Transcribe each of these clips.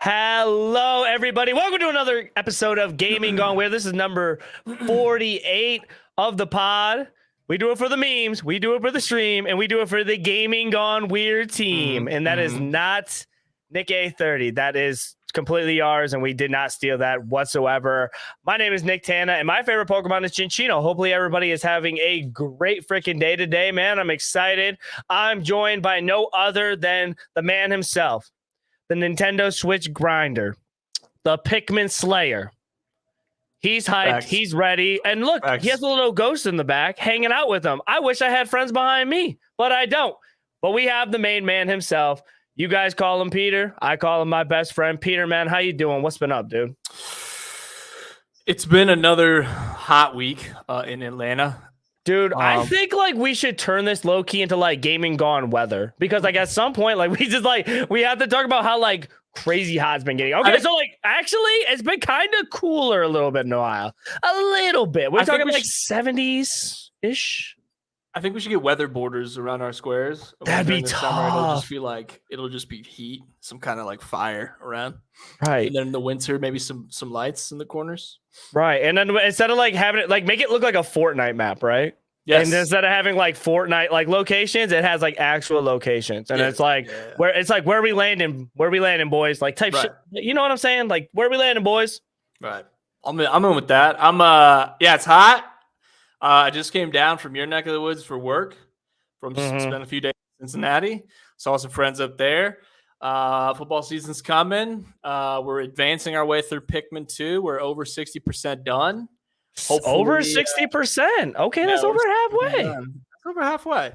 Hello, everybody. Welcome to another episode of Gaming Gone Weird. This is number 48 of the pod. We do it for the memes, we do it for the stream, and we do it for the Gaming Gone Weird team. And that is not Nick A30. That is completely ours, and we did not steal that whatsoever. My name is Nicktana, and my favorite Pokemon is Chinchino. Hopefully, everybody is having a great freaking day today, man. I'm excited. I'm joined by no other than the man himself, the Nintendo Switch grinder, the Pikmin Slayer. He's hyped. Facts. He's ready. And look, Facts. He has a little ghost in the back hanging out with him. I wish I had friends behind me, but I don't. But we have the main man himself. You guys call him Peter. I call him my best friend. Peter, man, how you doing? What's been up, dude? It's been another hot week in Atlanta. Dude, I think like we should turn this low key into like Gaming Gone weather, because like at some point like we have to talk about how like crazy hot it's been getting. Okay, so like actually it's been kind of cooler a little bit in Ohio. A little bit. We're talking like 70s ish. I think we should get weather borders around our squares. That'd be tough. tough. It'll just be heat, some kind of like fire around. Right. And then in the winter, maybe some lights in the corners. Right. And then instead of like having it like make it look like a Fortnite map, right? Yes. And instead of having like Fortnite like locations, it has like actual locations. And it's like where we landing, boys, like type shit. You know what I'm saying? Like where we landing, boys? Right. I'm in with that. It's hot. I just came down from your neck of the woods for work. Spent a few days in Cincinnati. Saw some friends up there. Football season's coming. We're advancing our way through Pikmin 2. We're over 60% done. Hopefully, over 60%. Okay, that's over halfway. That's over halfway.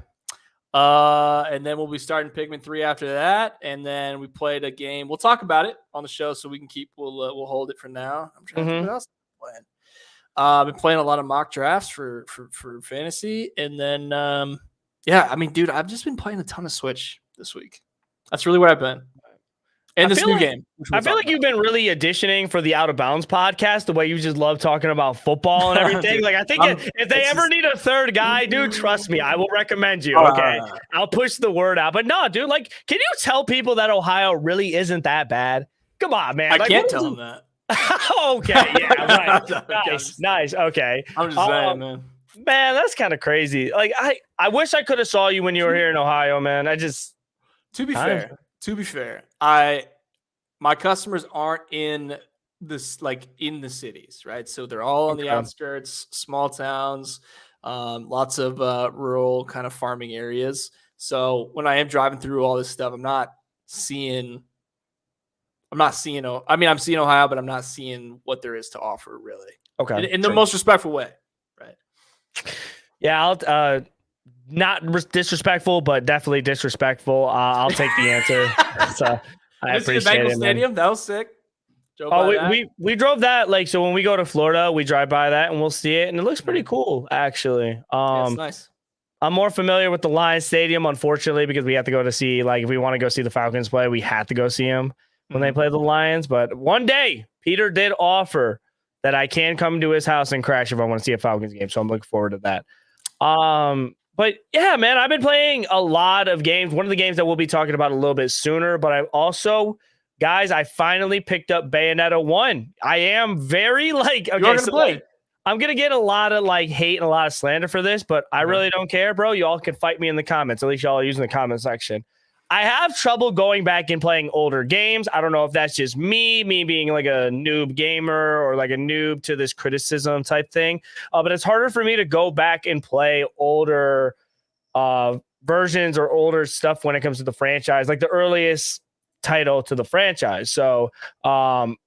And then we'll be starting Pikmin 3 after that. And then we played a game. We'll talk about it on the show so we can we'll hold it for now. I'm trying to think what else I'm playing. I've been playing a lot of mock drafts for fantasy. And then, dude, I've just been playing a ton of Switch this week. That's really where I've been. And this new game. I feel like you've been really auditioning for the Out of Bounds podcast, the way you just love talking about football and everything. Dude, like, I think if they ever need a third guy, dude, trust me, I will recommend you. Okay. I'll push the word out. But no, dude, like, can you tell people that Ohio really isn't that bad? Come on, man. I can't tell them that. Okay. Yeah. Right. Nice. Okay. I'm just saying, man. Man, that's kind of crazy. Like, I wish I could have saw you when you were here in Ohio, man. To be fair, my customers aren't in this like in the cities, right? So they're all on the outskirts, small towns, lots of rural kind of farming areas. So when I am driving through all this stuff, I'm seeing Ohio, but I'm not seeing what there is to offer really. Okay. In the most respectful way, right? Yeah, I'll not disrespectful, but definitely disrespectful. I'll take the answer. So I appreciate it. Stadium, that was sick. We drove that. Like, so when we go to Florida, we drive by that and we'll see it, and it looks pretty cool, actually. It's nice. I'm more familiar with the Lions Stadium, unfortunately, because we have to go to see, like, if we want to go see the Falcons play, we have to go see them when they play the Lions. But one day, Peter did offer that I can come to his house and crash if I want to see a Falcons game. So I'm looking forward to that. But yeah, man, I've been playing a lot of games. One of the games that we'll be talking about a little bit sooner, but I also, guys, I finally picked up Bayonetta 1. I am very like, okay, so like, I'm going to get a lot of like hate and a lot of slander for this, but I really don't care, bro. Y'all can fight me in the comments. At least y'all are using the comment section. I have trouble going back and playing older games. I don't know if that's just me being like a noob gamer or like a noob to this criticism type thing. But it's harder for me to go back and play older versions or older stuff when it comes to the franchise, like the earliest title to the franchise. So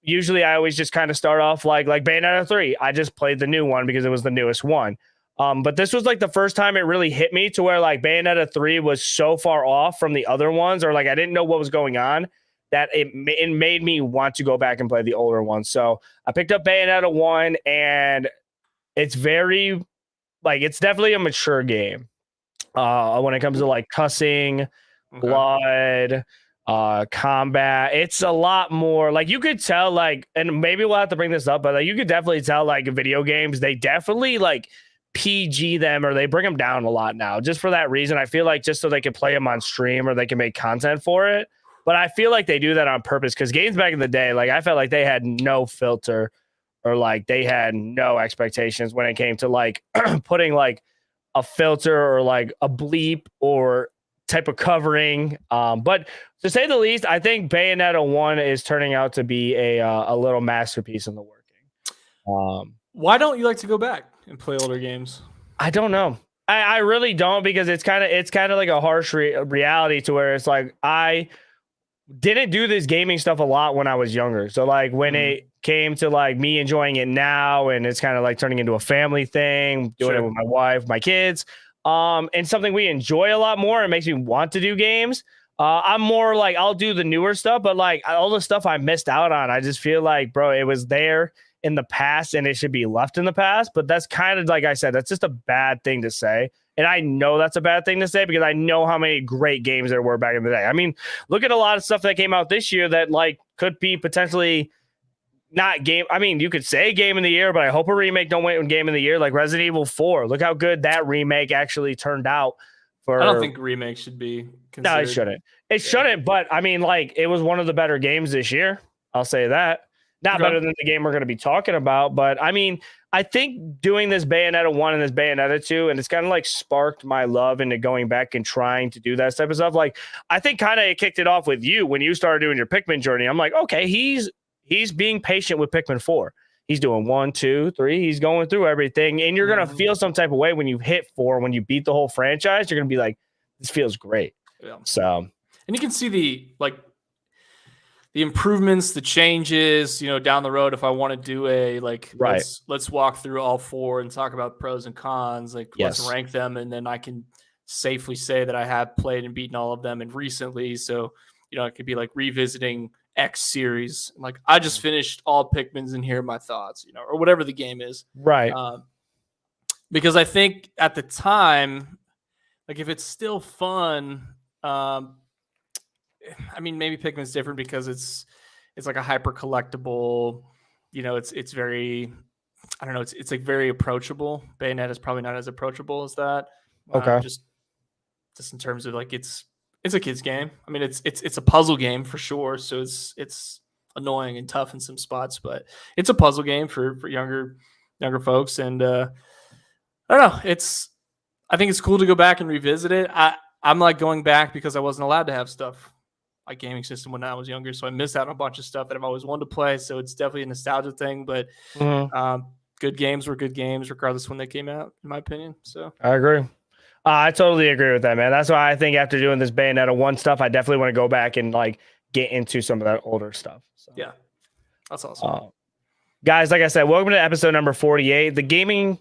usually I always just kind of start off like Bayonetta 3. I just played the new one because it was the newest one. But this was like the first time it really hit me to where like Bayonetta 3 was so far off from the other ones, or like I didn't know what was going on, that it made me want to go back and play the older ones. So I picked up Bayonetta 1, and it's very like, it's definitely a mature game when it comes to like cussing, blood, combat. It's a lot more like, you could tell like, and maybe we'll have to bring this up, but like, you could definitely tell like video games, they definitely like PG them, or they bring them down a lot now, just for that reason. I feel like just so they can play them on stream or they can make content for it. But I feel like they do that on purpose because games back in the day, like I felt like they had no filter or like they had no expectations when it came to like putting like a filter or like a bleep or type of covering. But to say the least, I think Bayonetta 1 is turning out to be a little masterpiece in the working. Why don't you like to go back and play older games? I don't know. I really don't because it's kind of like a harsh reality to where it's like I didn't do this gaming stuff a lot when I was younger. So like when it came to like me enjoying it now and it's kind of like turning into a family thing, doing it with my wife, my kids, and something we enjoy a lot more. It makes me want to do games. I'm more like I'll do the newer stuff, but like all the stuff I missed out on, I just feel like, bro, it was there in the past and it should be left in the past. But that's kind of like I said, that's just a bad thing to say. And I know that's a bad thing to say because I know how many great games there were back in the day. I mean, look at a lot of stuff that came out this year that like could be potentially not game. I mean, you could say game of the year, but I hope a remake don't win game of the year. Like Resident Evil 4. Look how good that remake actually turned out. I don't think remake should be considered. No, it shouldn't. It shouldn't. But I mean, like it was one of the better games this year. I'll say that. Not better than the game we're going to be talking about, but I mean, I think doing this Bayonetta 1 and this Bayonetta 2, and it's kind of like sparked my love into going back and trying to do that type of stuff. Like, I think kind of it kicked it off with you when you started doing your Pikmin journey. I'm like, okay, he's being patient with Pikmin 4. He's doing 1, 2, 3. He's going through everything, and you're going to feel some type of way when you hit 4, when you beat the whole franchise. You're going to be like, this feels great. Yeah. So, and you can see the improvements, the changes, down the road. If I want to do let's walk through all 4 and talk about pros and cons, let's rank them. And then I can safely say that I have played and beaten all of them and recently. So, it could be like revisiting X series. Like I just finished all Pikmins and here are my thoughts, or whatever the game is. Right. Because I think at the time, like if it's still fun, I mean, maybe Pikmin's different because it's like a hyper collectible, it's very, I don't know. It's like very approachable. Bayonetta is probably not as approachable as that. Okay. Just in terms of like, it's a kid's game. I mean, it's a puzzle game for sure. So it's annoying and tough in some spots, but it's a puzzle game for younger folks. And I don't know. I think it's cool to go back and revisit it. I'm like going back because I wasn't allowed to have stuff like gaming system when I was younger. So I missed out on a bunch of stuff that I've always wanted to play. So it's definitely a nostalgia thing, but good games were good games regardless when they came out, in my opinion. So I agree. I totally agree with that, man. That's why I think after doing this Bayonetta 1 stuff, I definitely want to go back and like get into some of that older stuff. So. Yeah, that's awesome. Guys, like I said, welcome to episode number 48, the gaming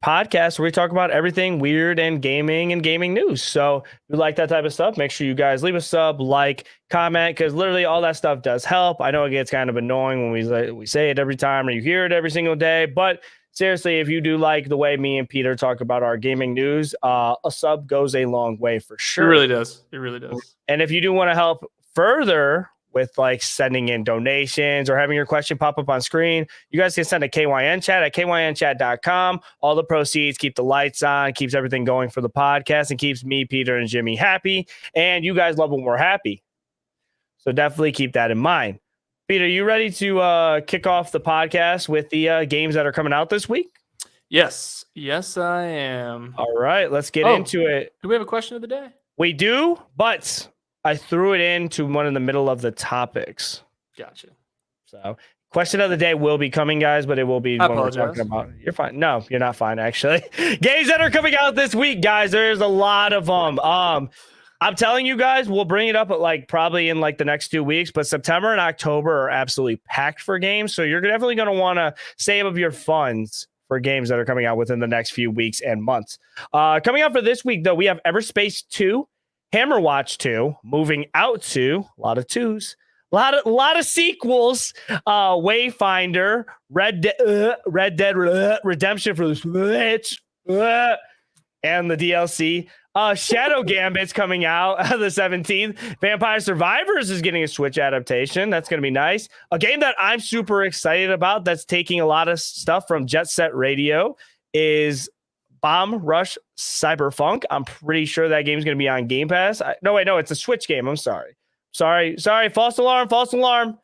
podcast where we talk about everything weird and gaming news. So if you like that type of stuff, make sure you guys leave a sub, like, comment, because literally all that stuff does help. I know it gets kind of annoying when we say it every time or you hear it every single day, but seriously, if you do like the way me and Peter talk about our gaming news, a sub goes a long way for sure. It really does. It really does. And if you do want to help further with like sending in donations or having your question pop up on screen, you guys can send a KYN chat at kynchat.com. All the proceeds keep the lights on, keeps everything going for the podcast, and keeps me, Peter, and Jimmy happy. And you guys love when we're happy. So definitely keep that in mind. Peter, you ready to kick off the podcast with the games that are coming out this week? Yes, I am. All right, let's get into it. Do we have a question of the day? We do, but I threw it into one in the middle of the topics. Gotcha. So, question of the day will be coming, guys, but it will be when we're talking about. You're fine. No, you're not fine, actually. Games that are coming out this week, guys. There's a lot of them. I'm telling you guys, we'll bring it up at probably in the next 2 weeks, but September and October are absolutely packed for games. So you're definitely going to want to save up your funds for games that are coming out within the next few weeks and months. Coming out for this week, though, we have Everspace 2, Hammerwatch 2, Moving Out 2, a lot of twos, a lot of sequels, Wayfinder, Red Dead Redemption for the Switch, and the DLC. Shadow Gambit's coming out the 17th. Vampire Survivors is getting a Switch adaptation. That's going to be nice. A game that I'm super excited about that's taking a lot of stuff from Jet Set Radio is Bomb Rush Cyberpunk. I'm pretty sure that game's going to be on Game Pass. No, it's a Switch game. I'm sorry. sorry. False alarm.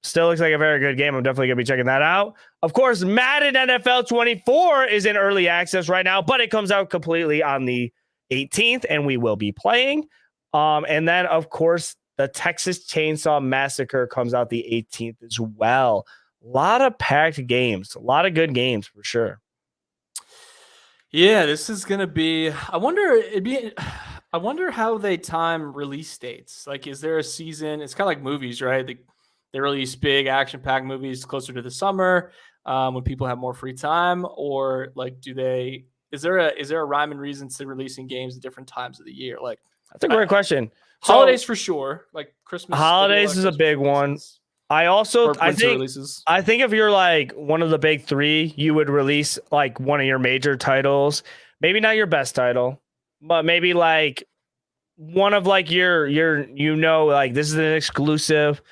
Still looks like a very good game. I'm definitely going to be checking that out. Of course, Madden NFL 24 is in early access right now, but it comes out completely on the 18th, and we will be playing. And then, of course, the Texas Chainsaw Massacre comes out the 18th as well. A lot of packed games, a lot of good games for sure. Yeah, this is gonna be. I wonder how they time release dates. Like, is there a season? It's kind of like movies, right? They release big action-packed movies closer to the summer when people have more free time, or like, do they? Is there a rhyme and reason to releasing games at different times of the year? Like, that's a great question. Holidays for sure, like Christmas. Holidays is a big one. I think if you're like one of the big three, you would release like one of your major titles. Maybe not your best title, but maybe like one of like your like this is an exclusive.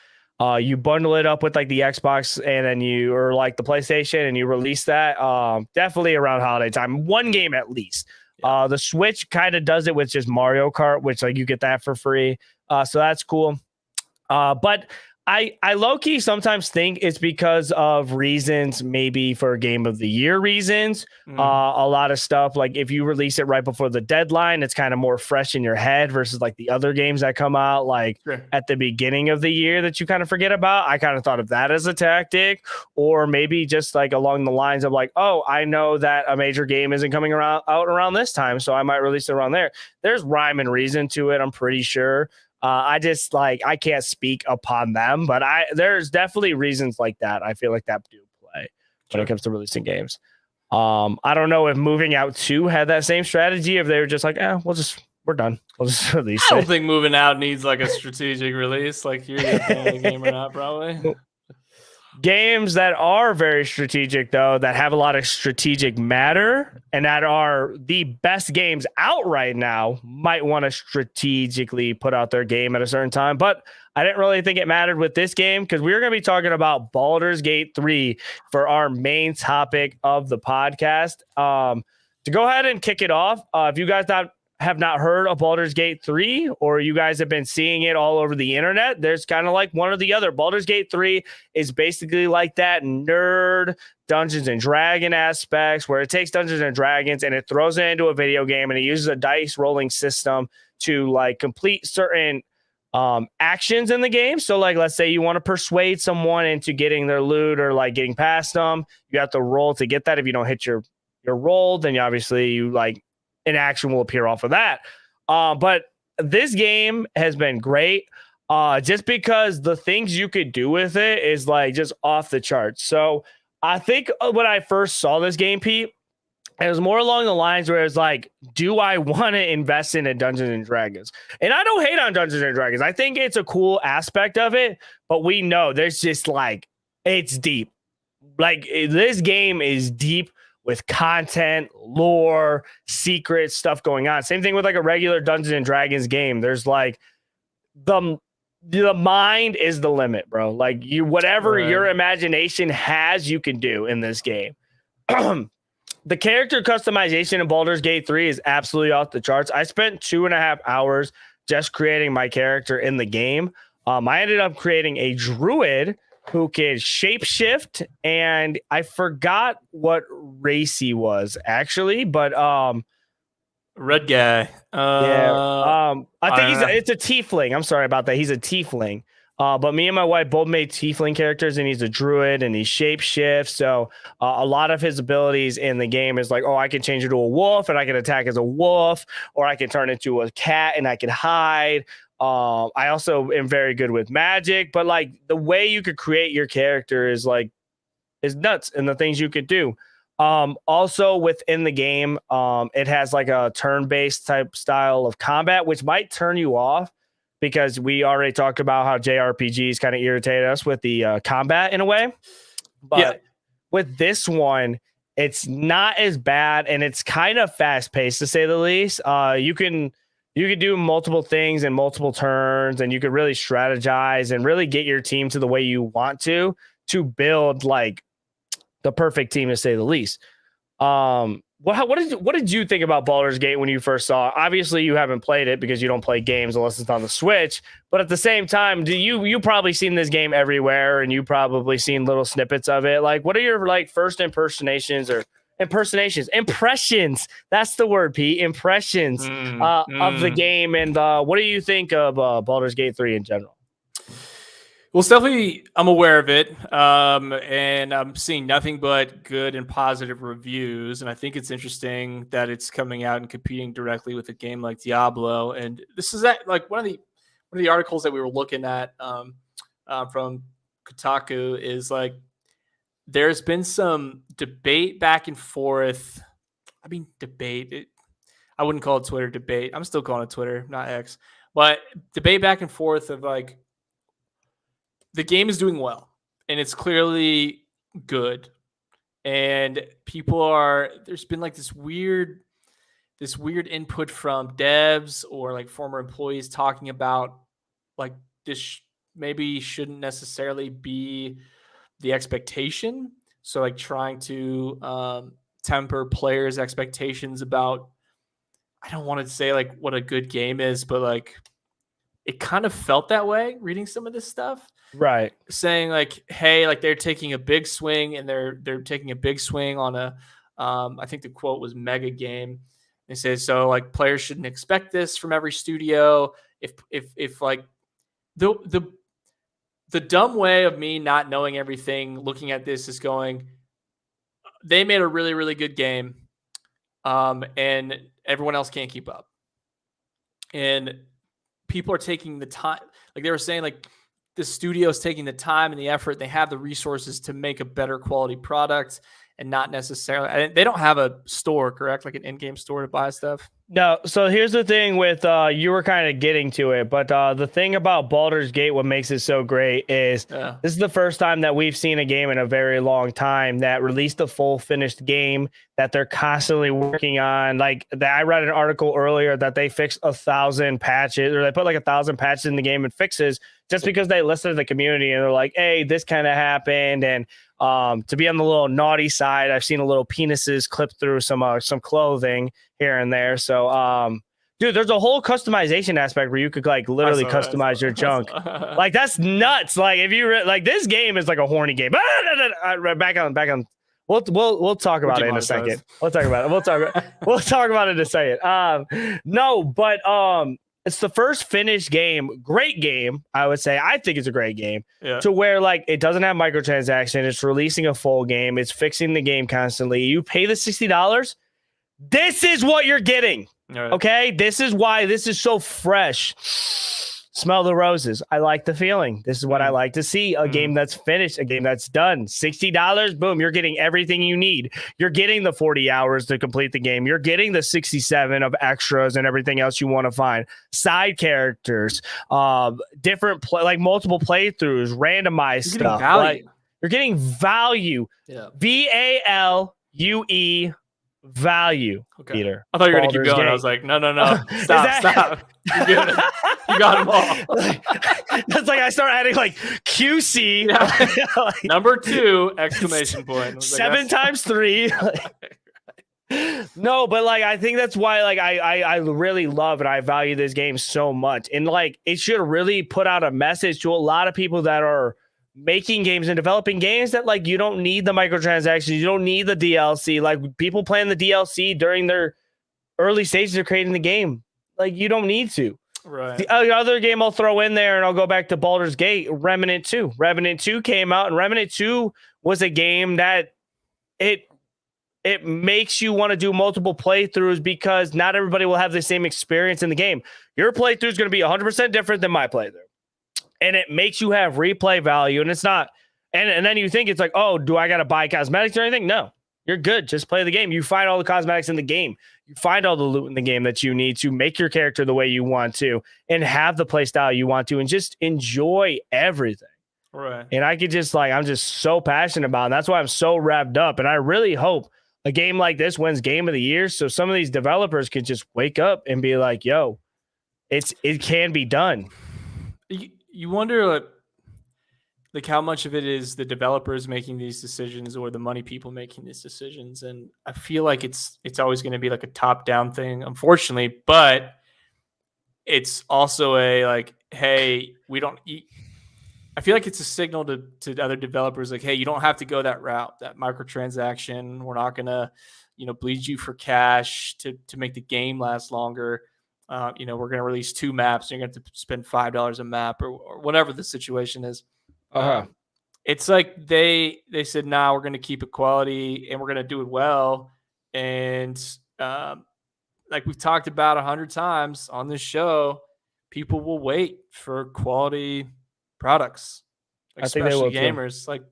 You bundle it up with like the Xbox and then or like the PlayStation and you release that. Definitely around holiday time. One game at least. Yeah. The Switch kind of does it with just Mario Kart, which like you get that for free. So that's cool. But I low-key sometimes think it's because of reasons, maybe for Game of the Year reasons. A lot of stuff, like if you release it right before the deadline, it's kind of more fresh in your head versus like the other games that come out like at the beginning of the year that you kind of forget about. I kind of thought of that as a tactic, or maybe just like along the lines of like, oh, I know that a major game isn't coming out around this time, so I might release it around there. There's rhyme and reason to it, I'm pretty sure. I just like I can't speak upon them, but there's definitely reasons like that. I feel like that do play when it comes to releasing games. I don't know if Moving Out 2 had that same strategy. If they were just like, we're done. We'll just release it. I don't think Moving Out needs like a strategic release. Like you're the game or not, probably. Games that are very strategic, though, that have a lot of strategic matter and that are the best games out right now, might want to strategically put out their game at a certain time. But I didn't really think it mattered with this game because we were going to be talking about Baldur's Gate 3 for our main topic of the podcast. To go ahead and kick it off, if you guys have not heard of Baldur's Gate 3, or you guys have been seeing it all over the internet, there's kind of like one or the other. Baldur's Gate 3 is basically like that nerd Dungeons and Dragon aspects where it takes Dungeons and Dragons and it throws it into a video game and it uses a dice rolling system to like complete certain actions in the game. So like, let's say you want to persuade someone into getting their loot or like getting past them. You have to roll to get that. If you don't hit your roll, then you like, an action will appear off of that. But this game has been great just because the things you could do with it is like just off the charts. So I think when I first saw this game, Pete, it was more along the lines where it's like, do I want to invest in a Dungeons and Dragons? And I don't hate on Dungeons and Dragons. I think it's a cool aspect of it, but we know there's just like, it's deep. Like this game is deep with content, lore, secret stuff going on. Same thing with like a regular Dungeons and Dragons game. There's like the mind is the limit, bro. Like whatever your imagination has, you can do in this game. The character customization in Baldur's Gate 3 is absolutely off the charts. I spent 2.5 hours just creating my character in the game. I ended up creating a druid who can shapeshift, and I forgot what race he was actually, but red guy. I think it's a tiefling. I'm sorry about that. He's a tiefling. But me and my wife both made tiefling characters, and he's a druid, and he shapeshifts. So a lot of his abilities in the game is like, oh, I can change into a wolf, and I can attack as a wolf, or I can turn into a cat, and I can hide. I also am very good with magic, but like the way you could create your character is nuts, and the things you could do. Also within the game, it has like a turn-based type style of combat, which might turn you off because we already talked about how JRPGs kind of irritate us with the combat in a way. But with this one, it's not as bad, and it's kind of fast-paced to say the least. You can do multiple things in multiple turns, and you could really strategize and really get your team to the way you want to build like the perfect team, to say the least. What did you think about Baldur's Gate when you first saw it? Obviously, you haven't played it because you don't play games unless it's on the Switch. But at the same time, you probably seen this game everywhere, and you probably seen little snippets of it. Like, what are your like first impressions? That's the word, Pete. Impressions of the game, and what do you think of Baldur's Gate 3 in general? Well, it's definitely, I'm aware of it, and I'm seeing nothing but good and positive reviews. And I think it's interesting that it's coming out and competing directly with a game like Diablo. And this is like one of the articles that we were looking at from Kotaku is like there's been some debate back and forth. I mean, debate. I wouldn't call it Twitter debate. I'm still calling it Twitter, not X. But debate back and forth of like, the game is doing well and it's clearly good, and there's been like this weird input from devs or like former employees talking about like this maybe shouldn't necessarily be the expectation. So like trying to temper players' expectations about, I don't want to say like what a good game is, but like it kind of felt that way reading some of this stuff. Right. Saying like, hey, like they're taking a big swing and they're taking a big swing on a, I think the quote was mega game. They say, so like players shouldn't expect this from every studio. If like the dumb way of me not knowing everything, looking at this is going, they made a really, really good game. And everyone else can't keep up. And people are taking the time, like they were saying, like the studio's taking the time and the effort, they have the resources to make a better quality product, and not necessarily, they don't have a store, correct? Like an in-game store to buy stuff. No, so here's the thing with you were kind of getting to it, but the thing about Baldur's Gate, what makes it so great is this is the first time that we've seen a game in a very long time that released a full finished game that they're constantly working on. Like I read an article earlier that they fixed 1,000 patches, or they put like 1,000 patches in the game and fixes just because they listened to the community and they're like, hey, this kind of happened. And to be on the little naughty side, I've seen a little penises clipped through some clothing here and there. So, dude, there's a whole customization aspect where you could like literally customize your junk. Like that's nuts. Like if you like this game is like a horny game. Back on. We'll talk about it in a second. We'll talk about it. We'll talk about it in a second. No, but it's the first finished game, great game, I would say. I think it's a great game to where like it doesn't have microtransactions. It's releasing a full game. It's fixing the game constantly. You pay the $60. This is what you're getting. Right. Okay. This is why this is so fresh. Smell the roses. I like the feeling. This is what I like to see. A game that's finished, a game that's done. $60, boom, you're getting everything you need. You're getting the 40 hours to complete the game. You're getting the 67 of extras and everything else you want to find. Side characters, different like multiple playthroughs, randomized stuff. Like, you're getting value. Yeah. VALUE. Value, okay. Peter. I thought you were going to keep going. Gate. I was like, no. Stop. You got them all. That's like I start adding like QC. Yeah. Like, number 2, exclamation point. 7 times 3. No, but like I think that's why like I really love and I value this game so much. And like it should really put out a message to a lot of people that are making games and developing games that like you don't need the microtransactions, you don't need the DLC. Like people playing the DLC during their early stages of creating the game, like you don't need to. Right. The other game I'll throw in there, and I'll go back to Baldur's Gate, Remnant 2. Remnant 2 came out, and Remnant 2 was a game that it makes you want to do multiple playthroughs because not everybody will have the same experience in the game. Your playthrough is going to be 100% different than my playthrough. And it makes you have replay value, and it's not. And then you think it's like, oh, do I got to buy cosmetics or anything? No, you're good. Just play the game. You find all the cosmetics in the game. You find all the loot in the game that you need to make your character the way you want to and have the play style you want to and just enjoy everything. Right. And I could just like, I'm just so passionate about it. And that's why I'm so revved up. And I really hope a game like this wins Game of the Year. So some of these developers can just wake up and be like, yo, it can be done. You wonder, like, like how much of it is the developers making these decisions or the money people making these decisions. And I feel like it's always going to be like a top down thing, unfortunately, but it's also a like, hey, we don't eat. I feel like it's a signal to other developers like, hey, you don't have to go that route, that microtransaction. We're not gonna, bleed you for cash to make the game last longer. We're gonna release 2 maps. And you're gonna have to spend $5 a map or whatever the situation is. It's like they said, nah, we're gonna keep it quality and we're gonna do it well. And like we've talked about 100 times on this show, people will wait for quality products, like I think they especially will too. gamers. Like,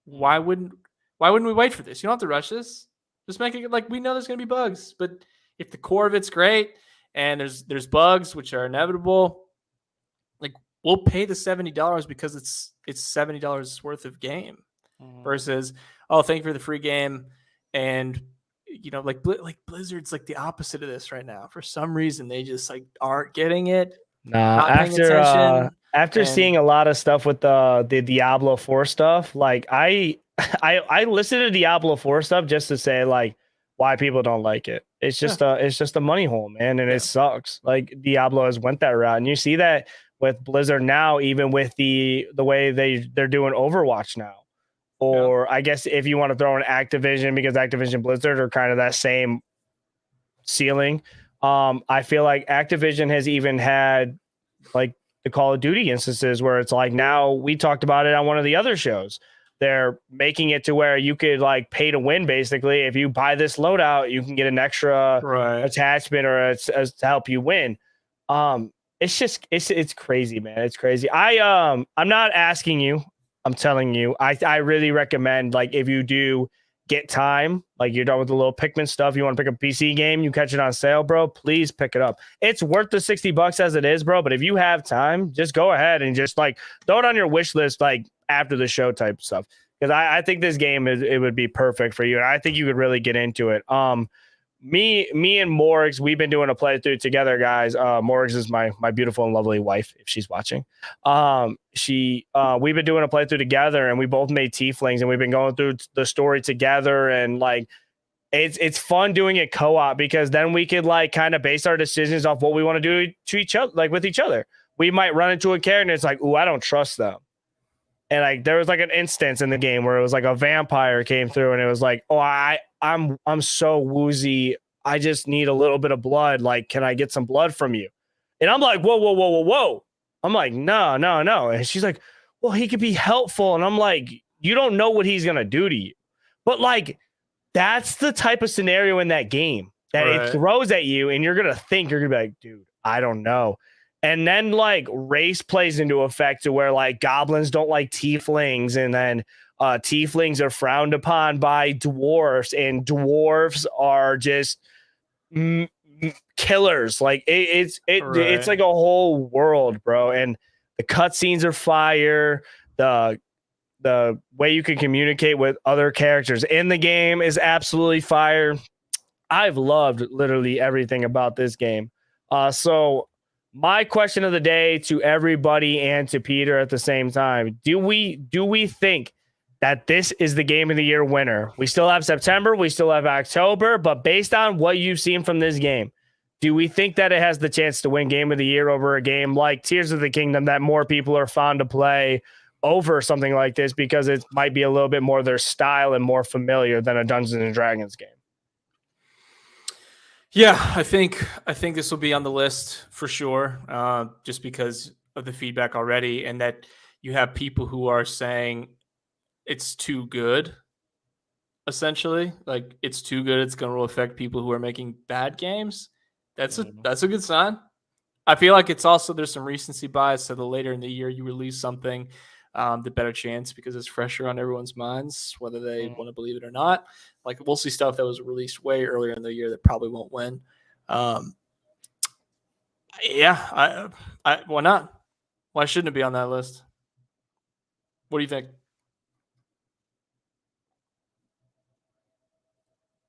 why wouldn't we wait for this? You don't have to rush this. Just make it like we know there's gonna be bugs, but if the core of it's great and there's bugs which are inevitable, like we'll pay the $70 because it's $70 worth of game versus thank you for the free game. And like Blizzard's like the opposite of this right now. For some reason, they just like aren't getting it. Nah, Not paying attention. after seeing a lot of stuff with the Diablo 4 stuff, like I listened to Diablo 4 stuff just to say like why people don't like it. It's just a money hole, man, and it sucks. Like Diablo has went that route, and you see that with Blizzard now, even with the way they're doing Overwatch now. Or I guess if you want to throw in Activision, because Activision Blizzard are kind of that same ceiling. I feel like Activision has even had like the Call of Duty instances where it's like, now we talked about it on one of the other shows. They're making it to where you could like pay to win. Basically, if you buy this loadout, you can get an extra attachment or to help you win. It's just it's crazy, man. It's crazy. I'm not asking you. I'm telling you, I really recommend, like, if you do get time, like you're done with the little Pikmin stuff, you want to pick up a PC game, you catch it on sale, bro, please pick it up. It's worth the $60 as it is, bro. But if you have time, just go ahead and just like throw it on your wish list, like after the show type stuff. Because I think this game it would be perfect for you. And I think you could really get into it. Me and Morgs, we've been doing a playthrough together, guys. Morgs is my beautiful and lovely wife, if she's watching. We've been doing a playthrough together, and we both made tieflings, and we've been going through the story together, and like it's fun doing it co-op, because then we could like kind of base our decisions off what we want to do to each other, like with each other. We might run into a character and it's like, ooh, I don't trust them. And like there was like an instance in the game where it was like a vampire came through and it was like, oh, I'm so woozy. I just need a little bit of blood. Like, can I get some blood from you? And I'm like, whoa. I'm like, no. And she's like, well, he could be helpful. And I'm like, you don't know what he's gonna do to you. But like, that's the type of scenario in that game that it throws at you, and you're gonna think, you're gonna be like, dude, I don't know. And then like race plays into effect to where like goblins don't like tieflings, and then tieflings are frowned upon by dwarves, and dwarves are just killers. Like it's like a whole world, bro. And the cutscenes are fire. The way you can communicate with other characters in the game is absolutely fire. I've loved literally everything about this game. So my question of the day to everybody and to Peter at the same time, do we think that this is the game of the year winner? We still have September, we still have October, but based on what you've seen from this game, do we think that it has the chance to win game of the year over a game like Tears of the Kingdom that more people are fond to play over something like this because it might be a little bit more their style and more familiar than a Dungeons and Dragons game? Yeah, I think this will be on the list for sure, just because of the feedback already, and that you have people who are saying it's too good. Essentially, like it's too good. It's going to affect people who are making bad games. That's a good sign. I feel like it's also there's some recency bias. So the later in the year you release something, the better chance because it's fresher on everyone's minds, whether they want to believe it or not. Like we'll see stuff that was released way earlier in the year that probably won't win. Yeah, I why not? Why shouldn't it be on that list? What do you think?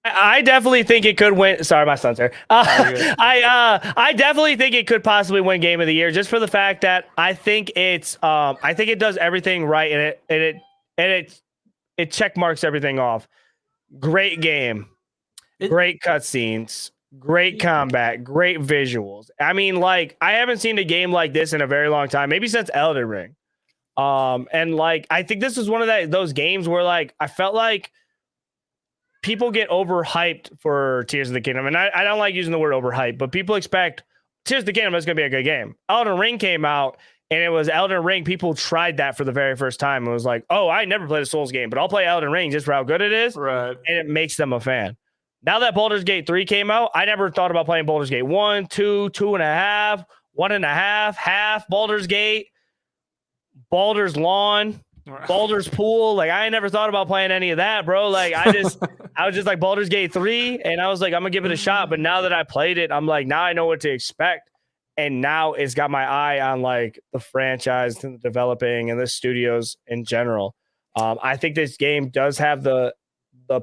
I definitely think it could win. Sorry, my son's here. I definitely think it could possibly win Game of the Year just for the fact that I think it does everything right and it check marks everything off. Great game, great cutscenes, great combat, great visuals. I mean, like I haven't seen a game like this in a very long time, maybe since Elden Ring. And like I think this is one of those games where like I felt like people get overhyped for Tears of the Kingdom. And I don't like using the word overhyped, but people expect Tears of the Kingdom is going to be a good game. Elden Ring came out, and it was Elden Ring. People tried that for the very first time. It was like, oh, I never played a Souls game, but I'll play Elden Ring just for how good it is. Right. And it makes them a fan. Now that Baldur's Gate 3 came out, I never thought about playing Baldur's Gate 1, 2, 2.5, 1.5, half, Baldur's Gate, Baldur's Lawn, Baldur's Pool. Like I never thought about playing any of that, bro. Like I was just like Baldur's Gate 3 and I was like, I'm gonna give it a shot. But now that I played it, I'm like, now I know what to expect. And now it's got my eye on like the franchise and the developing and the studios in general. I think this game does have the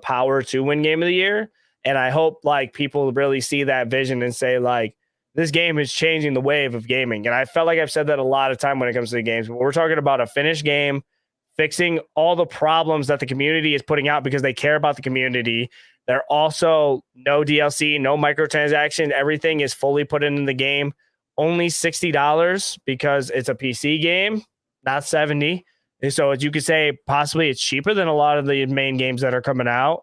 power to win Game of the Year. And I hope like people really see that vision and say like, this game is changing the wave of gaming. And I felt like I've said that a lot of time when it comes to the games, but we're talking about a finished game, fixing all the problems that the community is putting out because they care about the community. They're also no DLC, no microtransaction. Everything is fully put into the game. Only $60 because it's a PC game, not 70. And so as you could say, possibly it's cheaper than a lot of the main games that are coming out.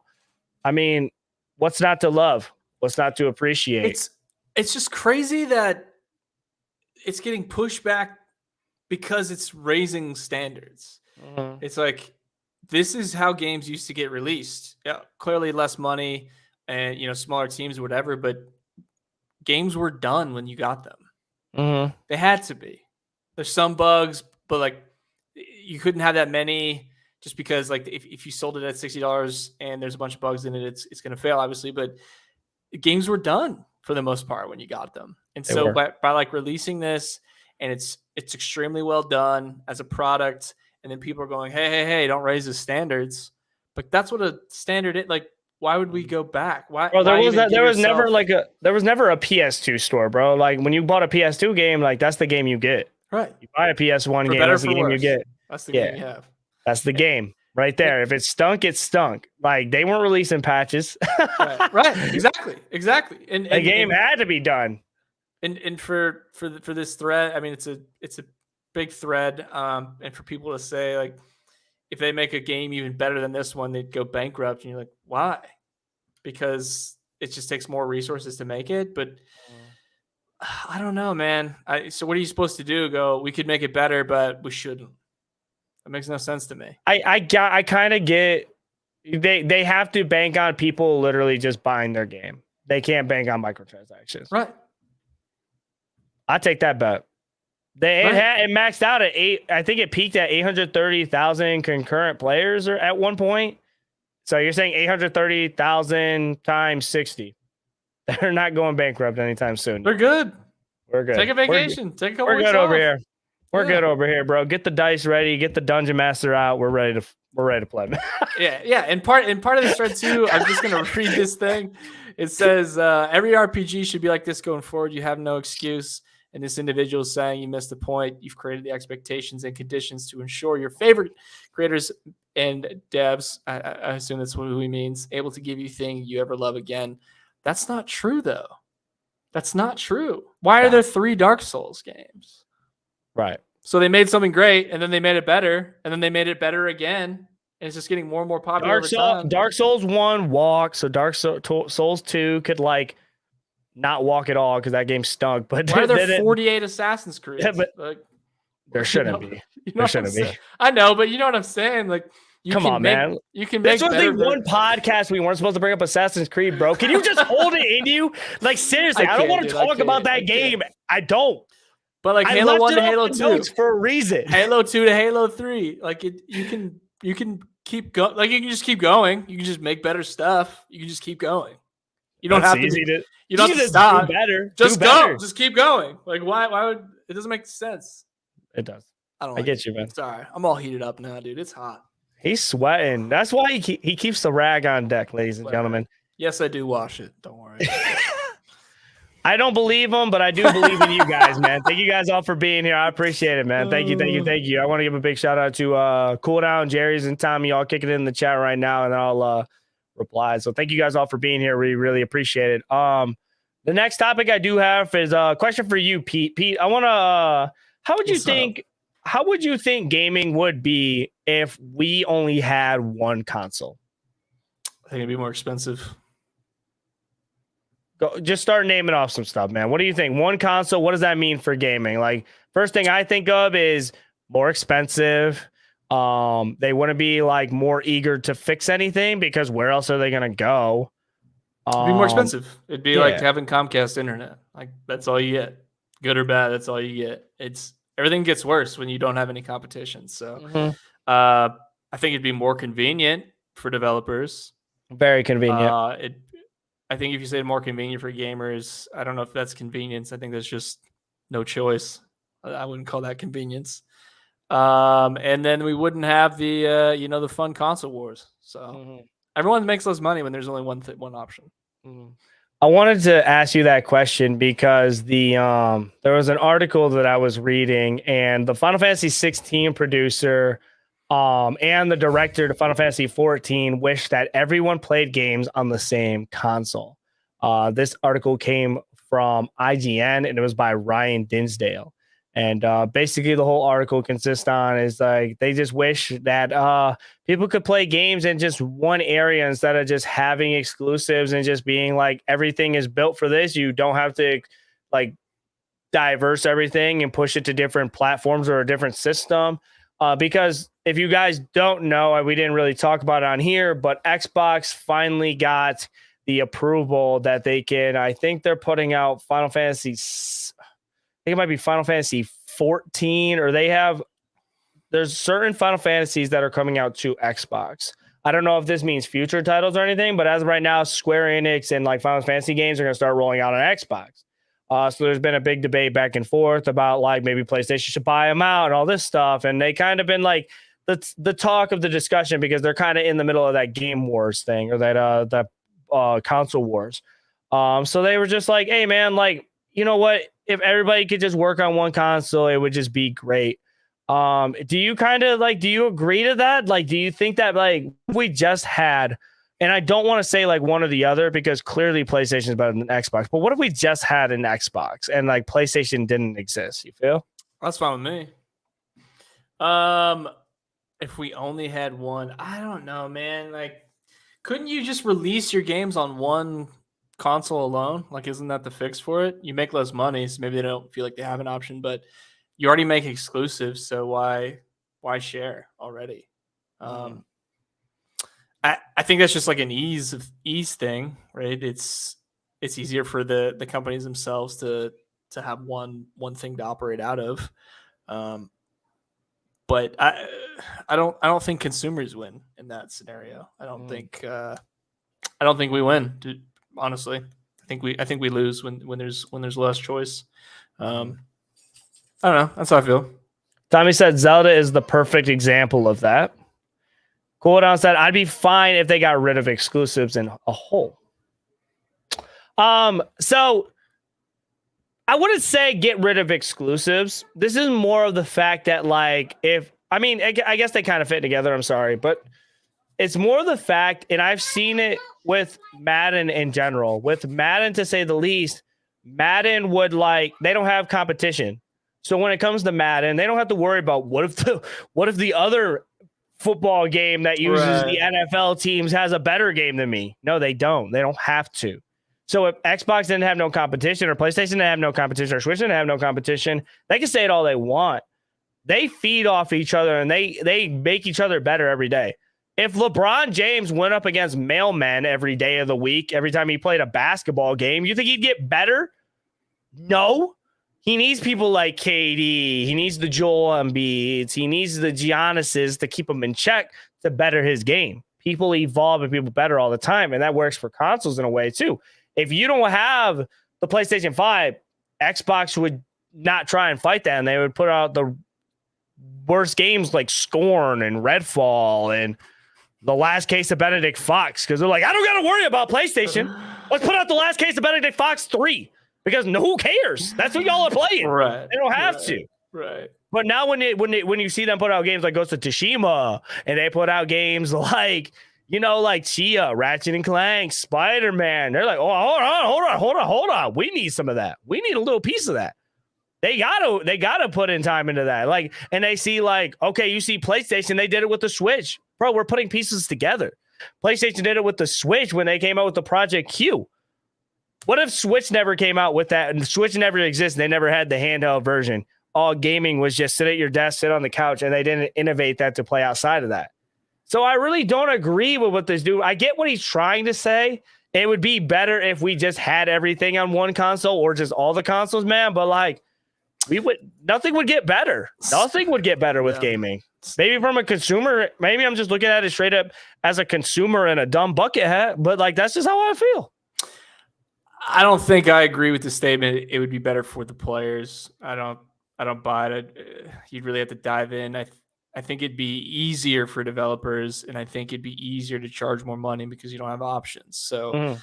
I mean, what's not to love? What's not to appreciate? It's just crazy that it's getting pushed back because it's raising standards. It's like, this is how games used to get released. Yeah, clearly less money and, smaller teams or whatever, but games were done when you got them. They had to be. There's some bugs, but like you couldn't have that many just because like if you sold it at $60 and there's a bunch of bugs in it, it's going to fail obviously, but games were done for the most part when you got them. And so by like releasing this and it's extremely well done as a product, and then people are going, hey, don't raise the standards. But that's what a standard is. Like, why would we go back? Why? Bro, there was never a PS2 store, bro. Like when you bought a PS2 game, like that's the game you get. Right. You buy a PS1 game, that's the game you get. That's the game you have. That's the game right there. If it stunk, it stunk. Like they weren't releasing patches. Right. Exactly. And the game had to be done. And for this thread, I mean, it's a big thread. And for people to say like, if they make a game even better than this one, they'd go bankrupt. And you're like, why? Because it just takes more resources to make it. But I don't know, man. So what are you supposed to do? Go, we could make it better, but we shouldn't. That makes no sense to me. I kind of get they have to bank on people literally just buying their game. They can't bank on microtransactions. Right. I take that bet. It maxed out at 8. I think it peaked at 830,000 concurrent players or at one point. So you're saying 830,000 times 60. They're not going bankrupt anytime soon. They're good. We're good. Take a vacation. Take a couple weeks off. We're good over here. We're good over here, bro. Get the dice ready. Get the dungeon master out. We're ready to play. Yeah. And part of this thread too, I'm just gonna read this thing. It says every RPG should be like this going forward. You have no excuse. And this individual is saying you missed the point. You've created the expectations and conditions to ensure your favorite creators and devs, I assume that's what he means, able to give you things you ever love again. That's not true, though. That's not true. Why are there 3 Dark Souls games? Right. So they made something great, and then they made it better, and then they made it better again, and it's just getting more and more popular over time. Dark Souls 1 walk, so Dark Souls 2 could like not walk at all because that game stunk. But why are there 48 Assassin's Creed? Yeah, but like, there shouldn't be. There shouldn't be. I know, but you know what I'm saying? Like, come on, man. You can make. This was the one podcast we weren't supposed to bring up Assassin's Creed, bro. Can you just hold it in you? Like seriously, I don't want to talk about that game. I don't. But like Halo 1 to Halo 2 for a reason. Halo 2 to Halo 3, like you can keep going. Like you can just keep going. You can just make better stuff. You can just keep going. You don't have to. You don't have to stop. Do better. Just go. Just keep going. Like why would it doesn't make sense? It does. I get you, man. Sorry, I'm all heated up now, dude. It's hot. He's sweating. That's why he keeps the rag on deck, ladies and gentlemen. Yes, I do wash it. Don't worry. I don't believe them, but I do believe in you guys, man. Thank you guys all for being here. I appreciate it, man. Thank you. I want to give a big shout out to Cooldown, Jerry's, and Tommy. Y'all kicking it in the chat right now, and then I'll reply. So thank you guys all for being here. We really appreciate it. The next topic I do have is a question for you, Pete. Pete, I want to. How would you think gaming would be if we only had one console? I think it'd be more expensive. Just start naming off some stuff, man. What do you think? One console, what does that mean for gaming? Like, first thing I think of is more expensive. They wouldn't be like more eager to fix anything because where else are they gonna go? It'd be more expensive. It'd be like having Comcast internet. Like that's all you get. Good or bad, that's all you get. Everything gets worse when you don't have any competition. So I think it'd be more convenient for developers. Very convenient. I think if you say more convenient for gamers, I don't know if that's convenience. I think that's just no choice. I wouldn't call that convenience. And then we wouldn't have the the fun console wars. So everyone makes less money when there's only one option. I wanted to ask you that question because there was an article that I was reading, and the Final Fantasy 16 producer and the director to Final Fantasy 14 wished that everyone played games on the same console. This article came from IGN, and it was by Ryan Dinsdale. And basically, the whole article consists on is like they just wish that people could play games in just one area instead of just having exclusives and just being like everything is built for this. You don't have to like diverse everything and push it to different platforms or a different system. Because if you guys don't know, we didn't really talk about it on here, but Xbox finally got the approval that they can. I think they're putting out Final Fantasy. I think it might be Final Fantasy 14, or there's certain Final Fantasies that are coming out to Xbox. I don't know if this means future titles or anything, but as of right now, Square Enix and like Final Fantasy games are going to start rolling out on Xbox. So there's been a big debate back and forth about like maybe PlayStation should buy them out and all this stuff. And they kind of been like the talk of the discussion because they're kind of in the middle of that game wars thing or that console wars. So they were just like, hey man, like, you know what? If everybody could just work on one console, it would just be great. Do you agree to that? Like, do you think that like we just had, and I don't want to say like one or the other because clearly PlayStation is better than Xbox, but what if we just had an Xbox and like PlayStation didn't exist? You feel? That's fine with me. If we only had one, I don't know, man. Like, couldn't you just release your games on one console alone? Like, isn't that the fix for it? You make less money, so maybe they don't feel like they have an option, but you already make exclusives, so why share already? I think that's just like an ease thing, right? It's easier for the companies themselves to have one thing to operate out of. But I don't think consumers win in that scenario. I don't think we win. Dude, honestly, I think we lose when there's less choice. I don't know. That's how I feel. Tommy said Zelda is the perfect example of that. Cooldown said I'd be fine if they got rid of exclusives in a whole. So I wouldn't say get rid of exclusives. This is more of the fact that like I guess they kind of fit together. I'm sorry, but it's more of the fact, and I've seen it with Madden in general. With Madden, to say the least, Madden would they don't have competition. So when it comes to Madden, they don't have to worry about what if the other football game that uses the NFL teams has a better game than me. No, they don't. They don't have to. So if Xbox didn't have no competition, or PlayStation didn't have no competition, or Switch didn't have no competition, they can say it all they want. They feed off each other and they make each other better every day. If LeBron James went up against mailmen every day of the week, every time he played a basketball game, you think he'd get better? No. He needs people like KD. He needs the Joel Embiids. He needs the Giannis's to keep him in check to better his game. People evolve and people better all the time, and that works for consoles in a way too. If you don't have the PlayStation 5, Xbox would not try and fight that, and they would put out the worst games like Scorn and Redfall and The Last Case of Benedict Fox, because they're like, I don't got to worry about PlayStation. Let's put out The Last Case of Benedict Fox 3 because who cares? That's what y'all are playing. Right. They don't have to. Right. But now when you see them put out games like Ghost of Tsushima, and they put out games like, like Chia, Ratchet and Clank, Spider-Man, they're like, oh, hold on. We need some of that. We need a little piece of that. They gotta put in time into that. Like, and they see like, okay, you see PlayStation, they did it with the Switch. Bro, we're putting pieces together. PlayStation did it with the Switch when they came out with the Project Q. What if Switch never came out with that and the Switch never existed? They never had the handheld version. All gaming was just sit at your desk, sit on the couch, and they didn't innovate that to play outside of that. So I really don't agree with what this dude. I get what he's trying to say. It would be better if we just had everything on one console or just all the consoles, man. But like, nothing would get better. Nothing would get better with gaming. Maybe from a consumer, maybe I'm just looking at it straight up as a consumer and a dumb bucket hat, but like, that's just how I feel. I don't think I agree with the statement. It would be better for the players. I don't buy it. You'd really have to dive in. I think it'd be easier for developers, and I think it'd be easier to charge more money because you don't have options. So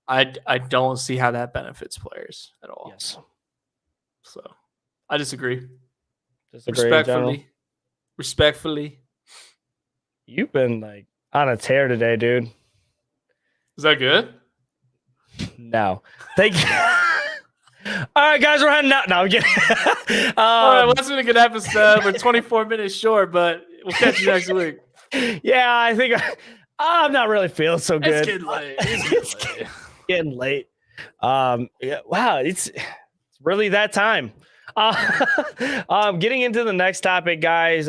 I don't see how that benefits players at all. Yes. So I disagree. Respectfully. You've been like on a tear today, dude. Is that good? No. Thank you. All right, guys, we're heading out. No, I'm kidding. All right, well, that's been a good episode. We're 24 minutes short, but we'll catch you next week. Yeah, I think I'm not really feeling so good. It's getting late. It's getting late. Yeah, wow, it's really that time. Getting into the next topic, guys.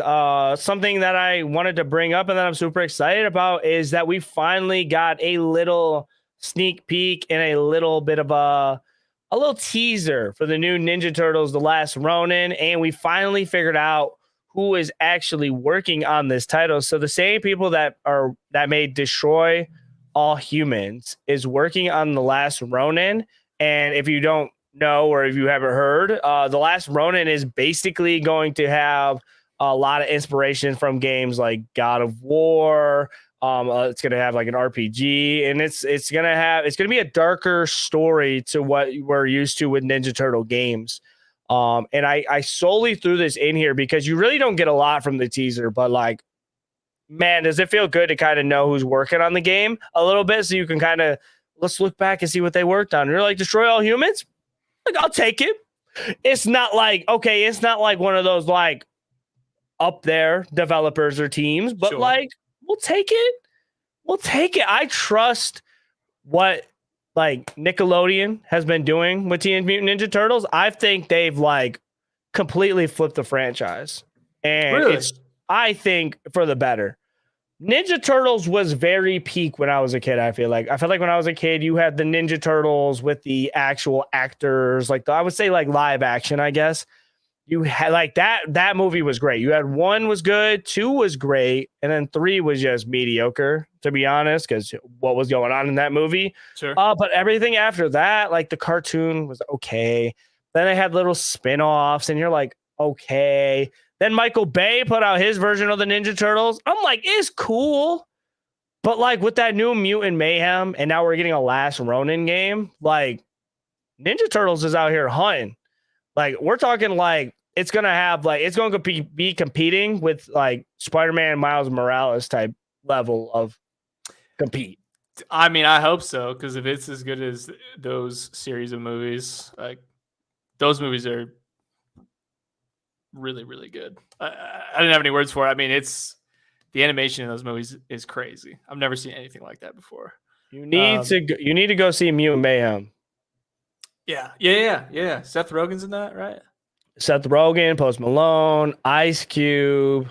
Something that I wanted to bring up and that I'm super excited about is that we finally got a little sneak peek and a little bit of a little teaser for the new Ninja Turtles: The Last Ronin, and we finally figured out who is actually working on this title. So the same people that made Destroy All Humans is working on The Last Ronin. And if you don't know, or if you haven't heard, The Last Ronin is basically going to have a lot of inspiration from games like God of War. It's going to have like an RPG, and it's going to be a darker story to what we're used to with Ninja Turtle games. And I solely threw this in here because you really don't get a lot from the teaser, but like, man, does it feel good to kind of know who's working on the game a little bit, so you can kind of let's look back and see what they worked on. You're like, Destroy All Humans? Like, I'll take it. It's not like one of those like up there developers or teams, but like, we'll take it. We'll take it. I trust what like Nickelodeon has been doing with Teenage Mutant Ninja Turtles. I think they've like completely flipped the franchise, and it's, I think, for the better. Ninja Turtles was very peak when I was a kid. I feel like when I was a kid, you had the Ninja Turtles with the actual actors, like I would say like live action, I guess. You had like that movie was great. You had 1 was good, 2 was great, and then 3 was just mediocre, to be honest, because what was going on in that movie. Sure. But everything after that, like the cartoon was okay. Then they had little spin-offs, and you're like, okay. Then Michael Bay put out his version of the Ninja Turtles. I'm like, it's cool. But like with that new Mutant Mayhem, and now we're getting a Last Ronin game, like Ninja Turtles is out here hunting. Like, we're talking like it's going to be competing with like Spider-Man, Miles Morales type level of compete. I mean, I hope so, because if it's as good as those series of movies, like those movies are really, really good. I didn't have any words for it. I mean, it's the animation in those movies is crazy. I've never seen anything like that before. You need to go see Mutant Mayhem. Yeah. Seth Rogen's in that, right? Seth Rogen, Post Malone, Ice Cube.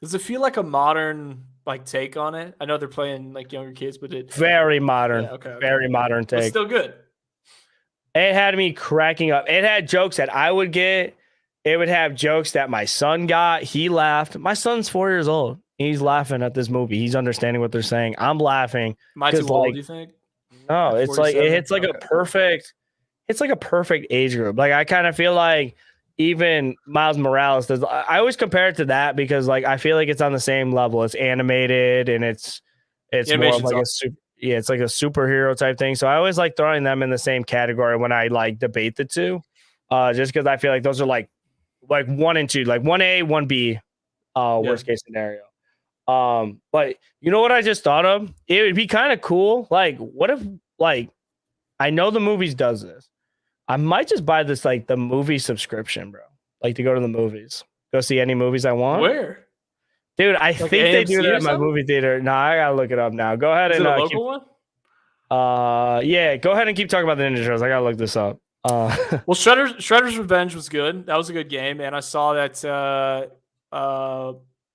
Does it feel like a modern like take on it? I know they're playing like younger kids, but it very modern. Yeah, okay. Very modern take. It's still good. It had me cracking up. It had jokes that I would get. It would have jokes that my son got. He laughed. My son's 4 years old. He's laughing at this movie. He's understanding what they're saying. I'm laughing. Am I too old, do you think? No, it's like it hits like a perfect. It's like a perfect age group. Like, I kind of feel like even Miles Morales does. I always compare it to that because like I feel like it's on the same level. It's animated and it's more of like it's like a superhero type thing. So I always like throwing them in the same category when I like debate the two. Just because I feel like those are like 1 and 2, like 1A, 1B, worst case scenario. But you know what I just thought of? It would be kind of cool. Like, what if like I know the movies does this. I might just buy this like the movie subscription, bro. Like to go to the movies, go see any movies I want. Where, dude? I think they do that at my movie theater. No, I gotta look it up now. Go ahead. Is and it a local one? Yeah. Go ahead and keep talking about the Ninja Turtles. I gotta look this up. Well, Shredder's Revenge was good. That was a good game, and I saw that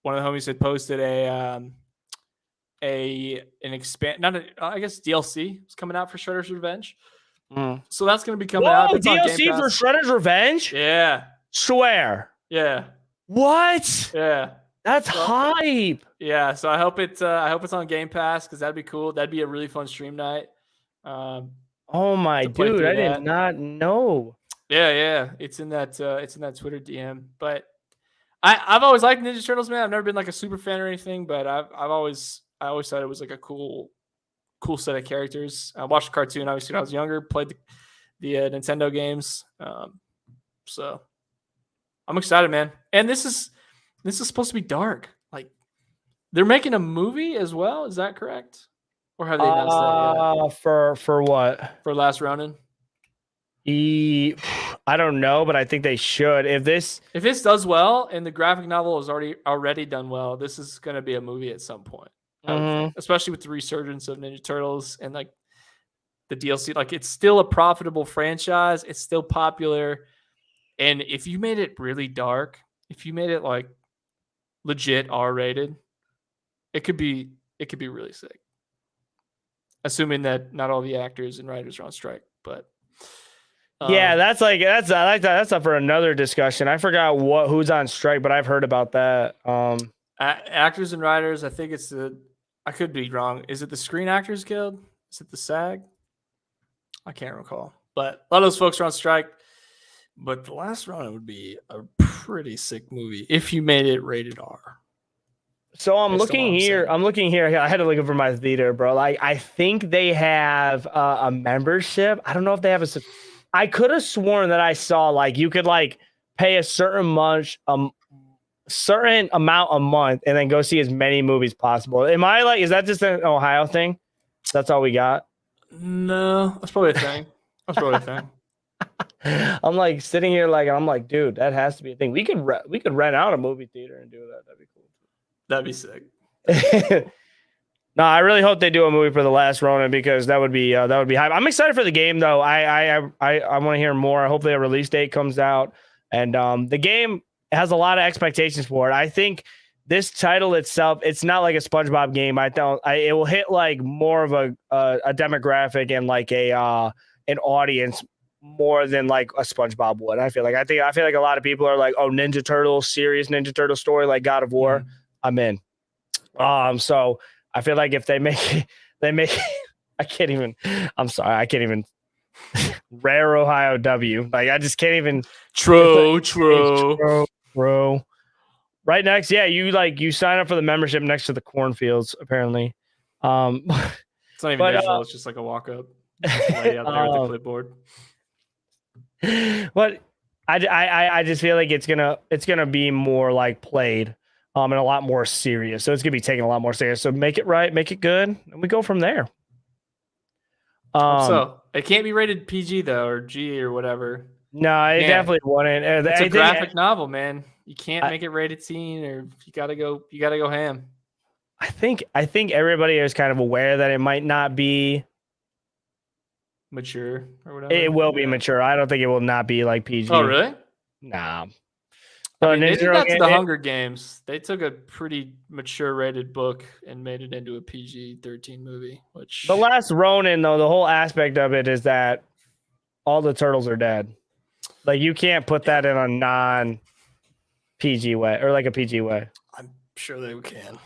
one of the homies had posted an expand, I guess DLC was coming out for Shredder's Revenge. So that's going to be coming out. It's DLC for Shredder's Revenge? Yeah. Swear. Yeah. What? Yeah. That's hype. Yeah. So I hope it's on Game Pass because that'd be cool. That'd be a really fun stream night. Oh my dude, I did not know. Yeah. It's in that Twitter DM. But I've always liked Ninja Turtles, man. I've never been like a super fan or anything, but I always thought it was like a cool set of characters. I watched the cartoon obviously when I was younger, played the Nintendo games. So I'm excited, man. And this is supposed to be dark. Like they're making a movie as well. Is that correct? Or have they announced that yet? For what? For Last Ronin? I don't know, but I think they should. If this does well and the graphic novel is already done well, this is going to be a movie at some point. Especially with the resurgence of Ninja Turtles and like the DLC. Like it's still a profitable franchise. It's still popular. And if you made it really dark, if you made it like legit R-rated, it could be really sick. Assuming that not all the actors and writers are on strike, but yeah, that's I like that. That's up for another discussion. I forgot who's on strike, but I've heard about that. Actors and writers, I think it's I could be wrong. Is it the Screen Actors Guild? Is it the SAG? I can't recall. But a lot of those folks are on strike. But The Last Ronin would be a pretty sick movie if you made it rated R. So I'm looking here. I had to look over my theater, bro. Like I think they have a membership. I don't know if they have I could have sworn that I saw like you could like pay a certain amount a month and then go see as many movies possible. Is that just an Ohio thing? That's all we got? No, that's probably a thing. I'm like sitting here like I'm like, dude, that has to be a thing. We could rent out a movie theater and do that. That'd be cool. That'd be sick. No, I really hope they do a movie for The Last Ronin because that would be hype. I'm excited for the game though. I want to hear more. Hopefully a release date comes out and the game has a lot of expectations for it. I think this title itself, it's not like a SpongeBob game. It will hit like more of a demographic and like an audience more than like a SpongeBob would. I feel like a lot of people are like, oh, Ninja Turtles, serious Ninja Turtle story like God of War. Mm-hmm. I'm in. So I feel like if they make I can't even Rare Ohio W. Like I just can't even True. Right next, yeah, you sign up for the membership next to the cornfields, apparently. It's not even digital, it's just like a walk up. Lay out there with the clipboard. But I just feel like it's gonna be more like played. And a lot more serious. So it's gonna be taken a lot more serious. So make it right, make it good, and we go from there. So it can't be rated PG though, or G or whatever. No, it definitely wouldn't. It's a graphic novel, man. You can't make it rated teen, or you gotta go ham. I think everybody is kind of aware that it might not be mature or whatever. It will be mature. I don't think it will not be like PG. Oh, really? Nah. I mean, they did that to the Hunger Games. They took a pretty mature rated book and made it into a PG-13 movie. Which The Last Ronin, though, the whole aspect of it is that all the turtles are dead. Like you can't put that in a non-PG way or like a PG way. I'm sure they can.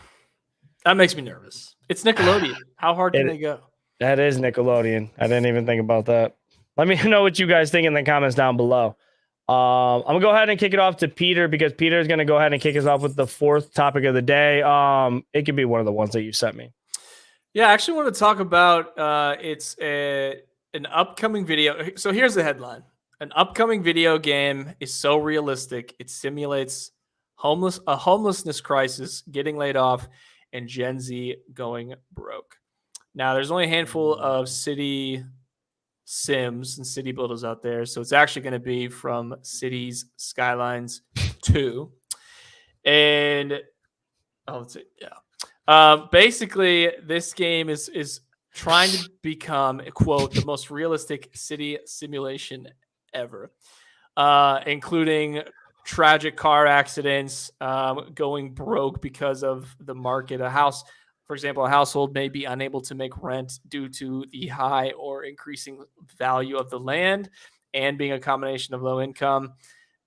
That makes me nervous. It's Nickelodeon. How hard can they go? That is Nickelodeon. I didn't even think about that. Let me know what you guys think in the comments down below. I'm gonna go ahead and kick it off to Peter because Peter is gonna go ahead and kick us off with the fourth topic of the day. It could be one of the ones that you sent me. Yeah, I actually want to talk about an upcoming video. So here's the headline: an upcoming video game is so realistic it simulates a homelessness crisis, getting laid off, and Gen Z going broke. Now, there's only a handful of city sims and city builders out there, so it's actually going to be from Cities Skylines 2. And basically, this game is trying to become, quote, the most realistic city simulation ever, including tragic car accidents, going broke because of the market. For example, a household may be unable to make rent due to the high or increasing value of the land and being a combination of low income.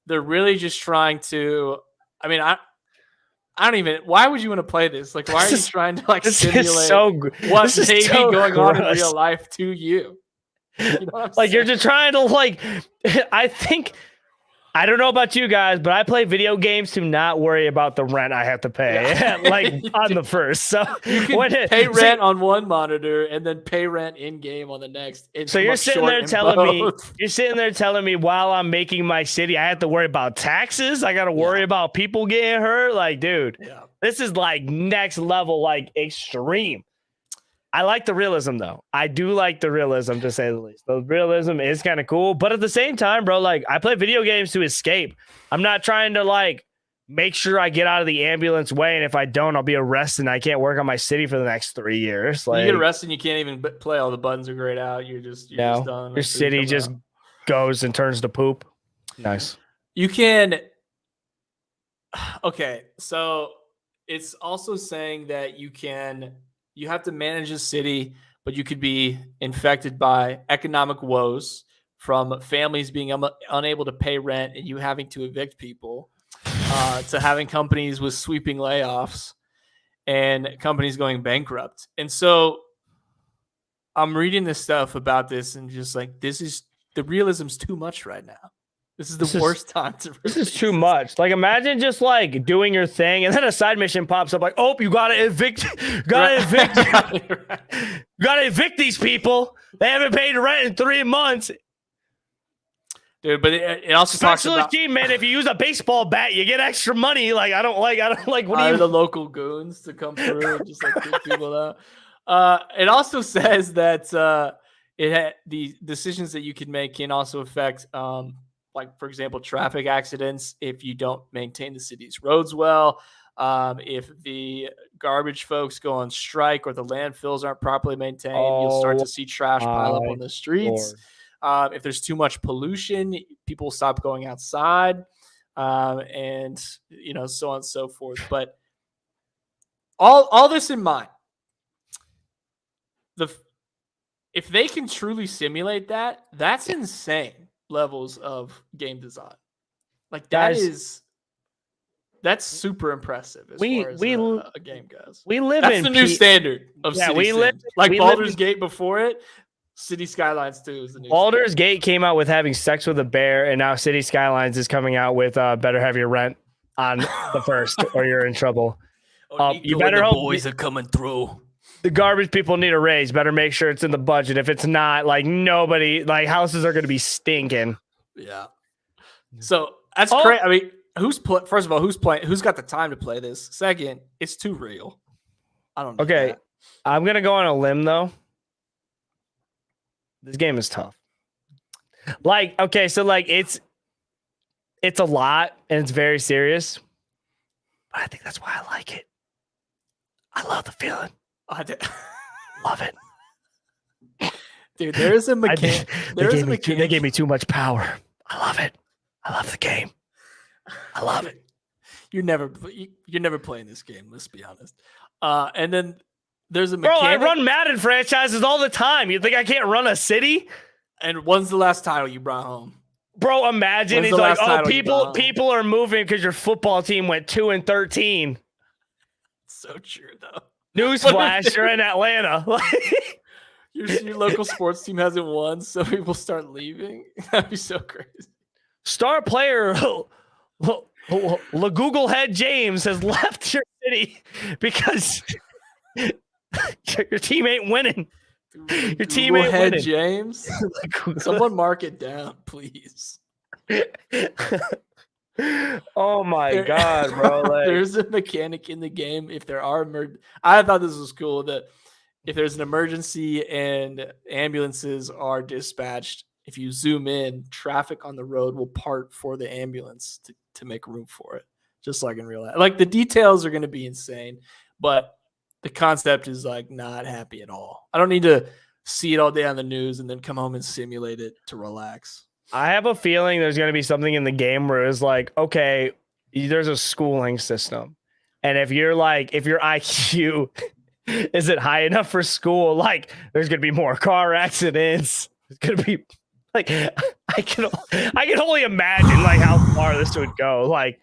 They're really just trying to, I mean, I don't even, why would you want to play this? Like, why are you trying to like simulate what may be going on in real life to you? You know what I'm saying? You're just trying to I don't know about you guys, but I play video games to not worry about the rent I have to pay, on the first. So you can pay rent on one monitor and then pay rent in game on the next. So you're sitting there telling me while I'm making my city, I have to worry about taxes. I got to worry about people getting hurt. Like, dude, this is like next level, like extreme. I like the realism, though. I do like the realism, to say the least. The realism is kind of cool. But at the same time, bro, like, I play video games to escape. I'm not trying to, like, make sure I get out of the ambulance way. And if I don't, I'll be arrested and I can't work on my city for the next 3 years. Like, you get arrested and you can't even play. All the buttons are grayed out. You're just done. Your city just goes and turns to poop. Nice. You can. Okay. So it's also saying that you have to manage a city, but you could be infected by economic woes from families being unable to pay rent and you having to evict people, to having companies with sweeping layoffs and companies going bankrupt. And so I'm reading this stuff about this and just like, the realism's too much right now. This is the worst time to release. This is too much. Like, imagine just like doing your thing and then a side mission pops up like, oh, you gotta evict these people. They haven't paid rent in 3 months. Dude, but it also talks about team, man. If you use a baseball bat, you get extra money. Like, I don't like what do you the local goons to come through and just like kick people out. It also says that the decisions that you can make can also affect like, for example, traffic accidents if you don't maintain the city's roads well, if the garbage folks go on strike or the landfills aren't properly maintained, you'll start to see trash pile up on the streets. If there's too much pollution, people stop going outside, and so on and so forth. But all this in mind, if they can truly simulate that, that's insane levels of game design. Like, that's super impressive as far as a game goes. That's the new standard of City Sims. Like Baldur's Gate before it, City Skylines 2 is the new Baldur's Gate came out with having sex with a bear, and now City Skylines is coming out with better have your rent on the first or you're in trouble. You better hope boys are coming through. The garbage people need a raise. Better make sure it's in the budget. If it's not, like, nobody, like, houses are going to be stinking. Yeah. So that's great. I mean, first of all, who's playing? Who's got the time to play this? Second, it's too real. I don't know. Okay. I'm going to go on a limb, though. This game is tough. Like, okay, so, like, it's a lot, and it's very serious. But I think that's why I like it. I love the feeling. Love it. Dude, there is a mechanic. They gave me too much power. I love it. I love the game. I love it. You're never playing this game, let's be honest. And then there's a mechanic. Bro, I run Madden franchises all the time. You think I can't run a city? And when's the last title you brought home? Bro, imagine it's like, oh, people are moving because your football team went 2-13. So true, though. Newsflash, you're in Atlanta. Your local sports team hasn't won, so people start leaving. That'd be so crazy. Star player Google Head James has left your city because your team ain't winning. Your team ain't winning. James. Someone mark it down, please. Oh my god, bro! Like, there's a mechanic in the game. If there are, I thought this was cool that if there's an emergency and ambulances are dispatched, if you zoom in, traffic on the road will part for the ambulance to make room for it, just like in real life. Like the details are going to be insane, but the concept is like not happy at all. I don't need to see it all day on the news and then come home and simulate it to relax. I have a feeling there's going to be something in the game where it's like, okay, there's a schooling system. And if your IQ isn't high enough for school, like there's going to be more car accidents. It's going to be like, I can only imagine like how far this would go. Like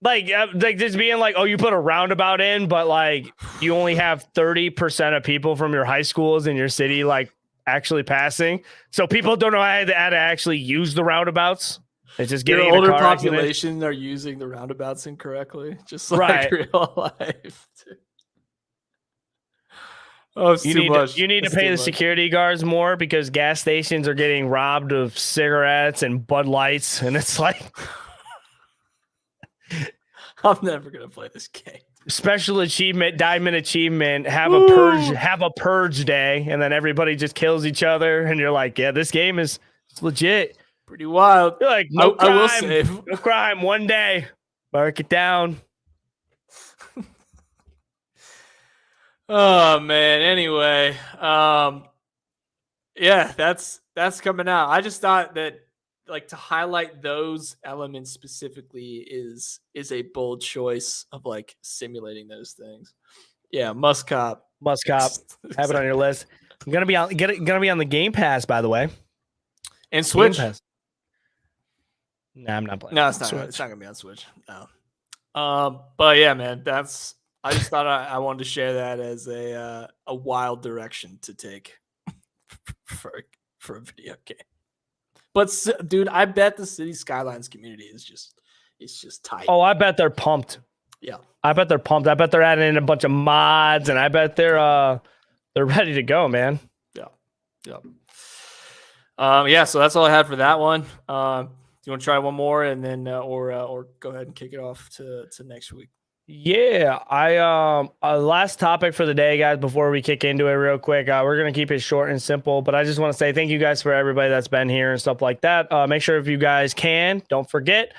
just being like, oh, you put a roundabout in, but like you only have 30% of people from your high schools in your city, like actually passing. So people don't know how to actually use the roundabouts. It's just getting your older population accident. Are using the roundabouts incorrectly, just like real life. Oh, it's too much. You need to pay the security guards more because gas stations are getting robbed of cigarettes and Bud Lights, and it's like I'm never gonna play this game. Special achievement, diamond achievement, have a purge day, and then everybody just kills each other, and you're like, yeah, this game is legit. Pretty wild. You're like, no crime, I will save. No crime, one day. Mark it down. Oh man. Anyway, yeah, that's coming out. I just thought that like to highlight those elements specifically is a bold choice of like simulating those things. Yeah, must cop. Have it on your list. I'm gonna be on the Game Pass, by the way, and Switch. Nah, I'm not playing. No, it's not. It's not gonna be on Switch. No. But yeah, man, I just thought I wanted to share that as a wild direction to take for a video game. But dude, I bet the City Skylines community is just tight. Oh, I bet they're pumped. Yeah, I bet they're pumped. I bet they're adding in a bunch of mods, and I bet they're ready to go, man. Yeah. Yeah. So that's all I had for that one. Do you want to try one more, and then or go ahead and kick it off to next week? Yeah, last topic for the day, guys, before we kick into it real quick. We're going to keep it short and simple, but I just want to say thank you guys for everybody that's been here and stuff like that. Make sure if you guys can, don't forget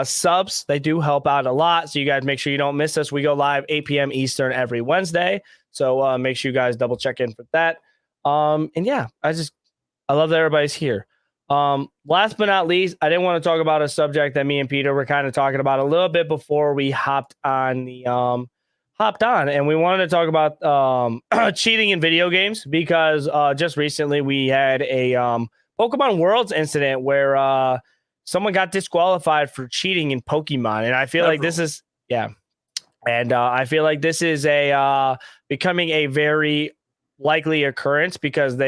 subs. They do help out a lot. So you guys make sure you don't miss us. We go live 8 p.m. Eastern every Wednesday. So make sure you guys double check in for that. And yeah, I love that everybody's here. Last but not least, I didn't want to talk about a subject that me and Peter were kind of talking about a little bit before we hopped on, and we wanted to talk about cheating in video games because just recently we had a Pokemon Worlds incident where someone got disqualified for cheating in Pokemon, and I feel like this is I feel like this is a becoming a very likely occurrence because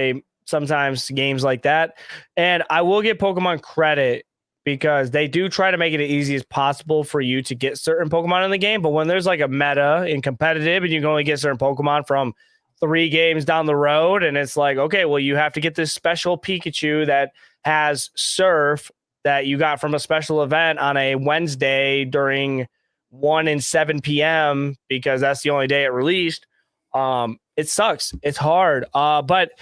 sometimes games like that. And I will give Pokemon credit because they do try to make it as easy as possible for you to get certain Pokemon in the game. But when there's like a meta in competitive and you can only get certain Pokemon from 3 games down the road, and it's like, okay, well, you have to get this special Pikachu that has Surf that you got from a special event on a Wednesday during 1 and 7 p.m. because that's the only day it released. It sucks. It's hard. But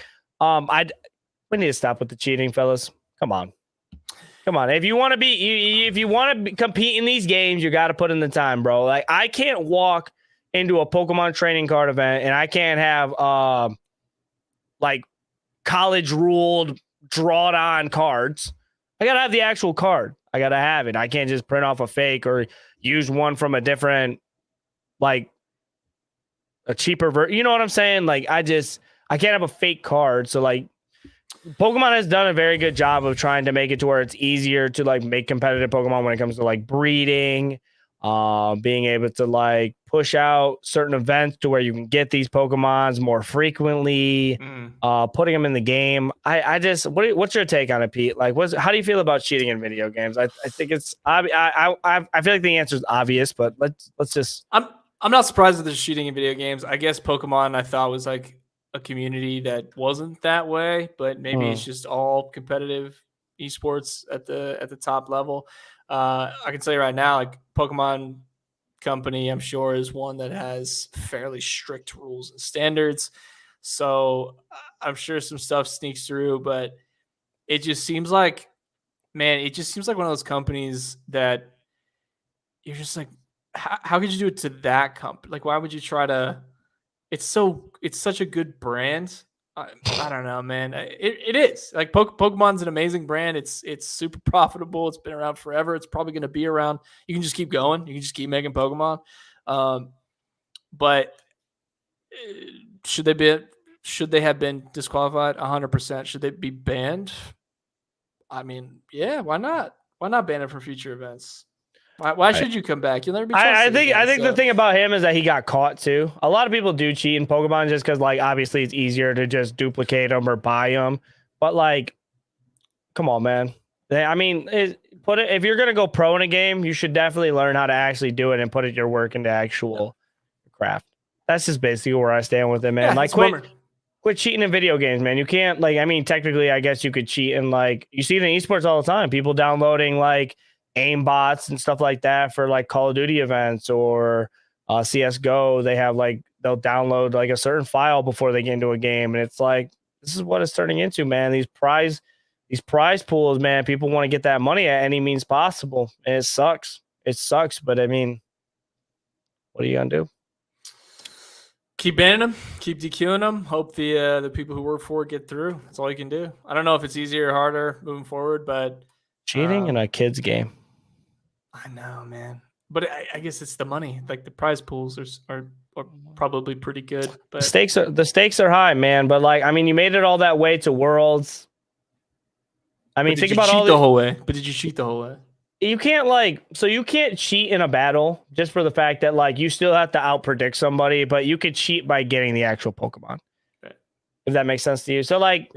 we need to stop with the cheating, fellas. Come on. If you want to compete in these games, you got to put in the time, bro. Like I can't walk into a Pokemon trading card event and I can't have like college ruled drawn on cards. I got to have the actual card. I got to have it. I can't just print off a fake or use one from a different, like a cheaper version. You know what I'm saying? Like I can't have a fake card. So like Pokemon has done a very good job of trying to make it to where it's easier to like make competitive Pokemon when it comes to like breeding, being able to like push out certain events to where you can get these Pokemons more frequently, putting them in the game. I just what's your take on it, Pete? Like, how do you feel about cheating in video games? I think it's I feel like the answer is obvious, but let's just. I'm not surprised that there's cheating in video games. I guess Pokemon I thought was like a community that wasn't that way, but maybe it's just all competitive esports at the top level. I can tell you right now, like Pokemon Company, I'm sure is one that has fairly strict rules and standards. So I'm sure some stuff sneaks through, but it just seems like, man, it just seems like one of those companies that you're just like, how could you do it to that company? Like, why would you try to? It's such a good brand. I don't know, man. It is like Pokemon's an amazing brand. It's super profitable. It's been around forever. It's probably going to be around. You can just keep going. You can just keep making Pokemon. But should they have been disqualified? 100%. Should they be banned? I mean, yeah. Why not? Why not ban it for future events? Why should you come back? You'll never be trusted I think the thing about him is that he got caught too. A lot of people do cheat in Pokemon just because, like, obviously it's easier to just duplicate them or buy them. But like, come on, man. I mean, if you're gonna go pro in a game, you should definitely learn how to actually do it and put your work into actual craft. That's just basically where I stand with it, man. Yeah, like, quit cheating in video games, man. You can't, like, I mean, technically, I guess you could cheat in, like, you see it in esports all the time. People downloading like aim bots and stuff like that for like Call of Duty events or CSGO. They have like, they'll download like a certain file before they get into a game. And it's like, this is what it's turning into, man. These prize pools, man, people want to get that money at any means possible. And it sucks. But I mean, what are you going to do? Keep banning them, keep DQing them. Hope the people who work for it get through. That's all you can do. I don't know if it's easier or harder moving forward, but cheating in a kid's game. I know, man. But I guess it's the money. Like the prize pools are probably pretty good. But the stakes are high, man. But like, I mean, you made it all that way to Worlds. I mean, think about all the whole way. But did you cheat the whole way? You can't cheat in a battle just for the fact that like you still have to outpredict somebody, but you could cheat by getting the actual Pokemon. Right. If that makes sense to you. So like,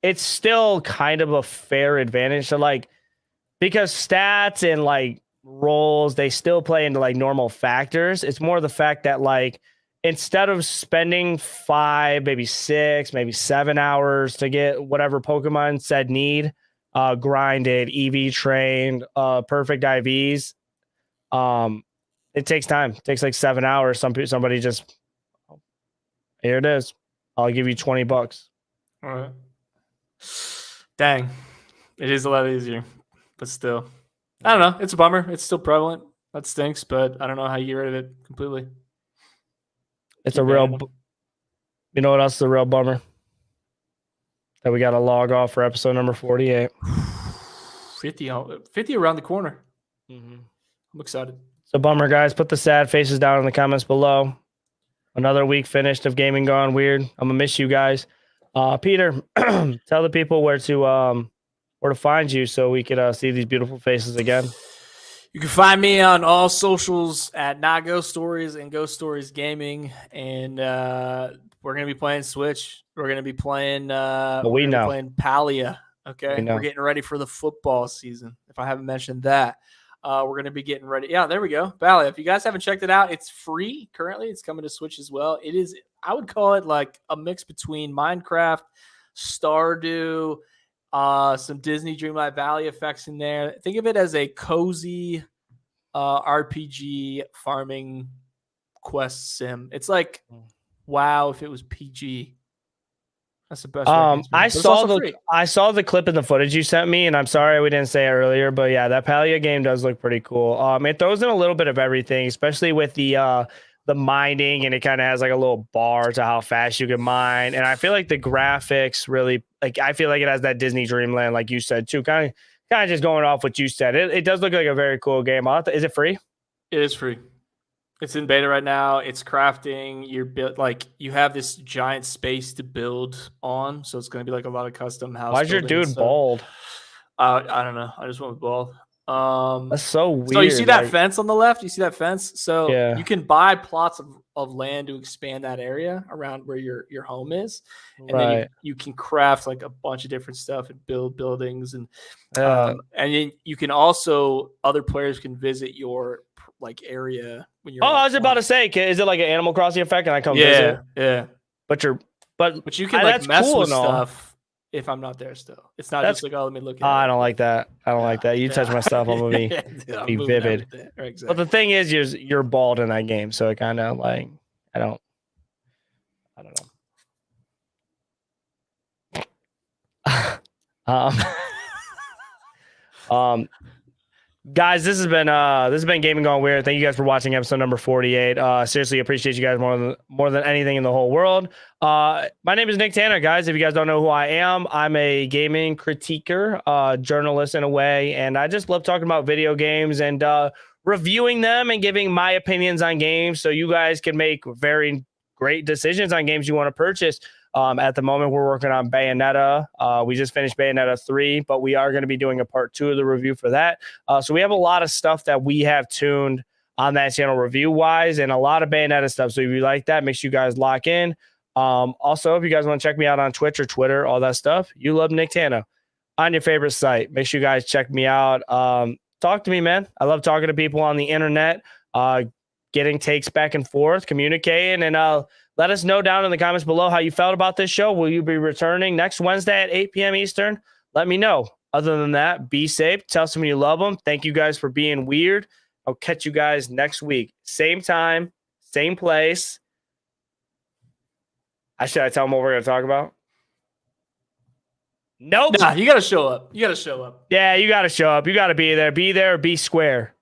it's still kind of a fair advantage. So like, because stats and like roles, they still play into like normal factors. It's more the fact that like, instead of spending 5, maybe 6, maybe 7 hours to get whatever Pokemon said need, grinded, EV trained, perfect IVs, it takes time. It takes like 7 hours. Somebody just, here it is. I'll give you $20. All right. Dang. It is a lot easier. But still, I don't know. It's a bummer. It's still prevalent. That stinks, but I don't know how you get rid of it completely. It's a real, you know what else is a real bummer? That we got to log off for episode number 48. 50 around the corner. I'm excited. It's a bummer, guys. Put the sad faces down in the comments below. Another week finished of gaming gone weird. I'm going to miss you guys. Peter, tell the people where to find you so we could see these beautiful faces again. You can find me on all socials at Not Ghost Stories and Ghost Stories Gaming, and we're gonna be playing Switch. We're gonna be playing. Playing Palia. Okay, we're getting ready for the football season. If I haven't mentioned that, we're gonna be getting ready. Yeah, there we go. Palia. If you guys haven't checked it out, it's free currently. It's coming to Switch as well. It is. I would call it like a mix between Minecraft, Stardew. Some Disney Dreamlight Valley effects in there. Think of it as a cozy RPG farming quest sim. It's like WoW if it was PG. That's the best. I saw the clip in the footage you sent me, and I'm sorry we didn't say it earlier, but yeah, that Palia game does look pretty cool. It throws in a little bit of everything, especially with the mining, and it kind of has like a little bar to how fast you can mine. And I feel like the graphics really, like, I feel like it has that Disney Dreamland, like you said too. Kind of just going off what you said. It does look like a very cool game. Is it free? It is free. It's in beta right now. It's crafting. You have this giant space to build on, so it's going to be like a lot of custom house. Why's your dude bald? I don't know. I just went with bald. That's so weird. So you see that fence on the left? You see that fence? So Yeah. you can buy plots of land to expand that area around where your home is. And then you can craft like a bunch of different stuff and build buildings and then you can also, other players can visit your like area when you're. Oh, I was about to say, is it like an Animal Crossing effect? And I come visit? Yeah. But you can like mess with stuff if I'm not there still. It's not just like, oh, let me look at it. I don't like that. I don't like that. You touch my stuff, I'm gonna be vivid. Exactly. But the thing is, you're bald in that game, so it kind of like I don't know. Guys, this has been Gaming Gone Weird. Thank you guys for watching episode number 48. Seriously, appreciate you guys more than anything in the whole world. My name is Nicktana, guys. If you guys don't know who I am, I'm a gaming critiquer, journalist in a way, and I just love talking about video games and reviewing them and giving my opinions on games, so you guys can make very great decisions on games you want to purchase. At the moment, we're working on Bayonetta. We just finished Bayonetta 3, but we are going to be doing a part 2 of the review for that. So we have a lot of stuff that we have tuned on that channel review-wise, and a lot of Bayonetta stuff. So if you like that, make sure you guys lock in. Also, if you guys want to check me out on Twitch or Twitter, all that stuff, you love Nicktana on your favorite site. Make sure you guys check me out. Talk to me, man. I love talking to people on the internet, getting takes back and forth, communicating, and let us know down in the comments below how you felt about this show. Will you be returning next Wednesday at 8 p.m. Eastern? Let me know. Other than that, be safe. Tell someone you love them. Thank you guys for being weird. I'll catch you guys next week. Same time, same place. Should I tell them what we're going to talk about? Nope. Nah, you got to show up. You got to show up. Yeah, you got to show up. You got to be there. Be there or be square.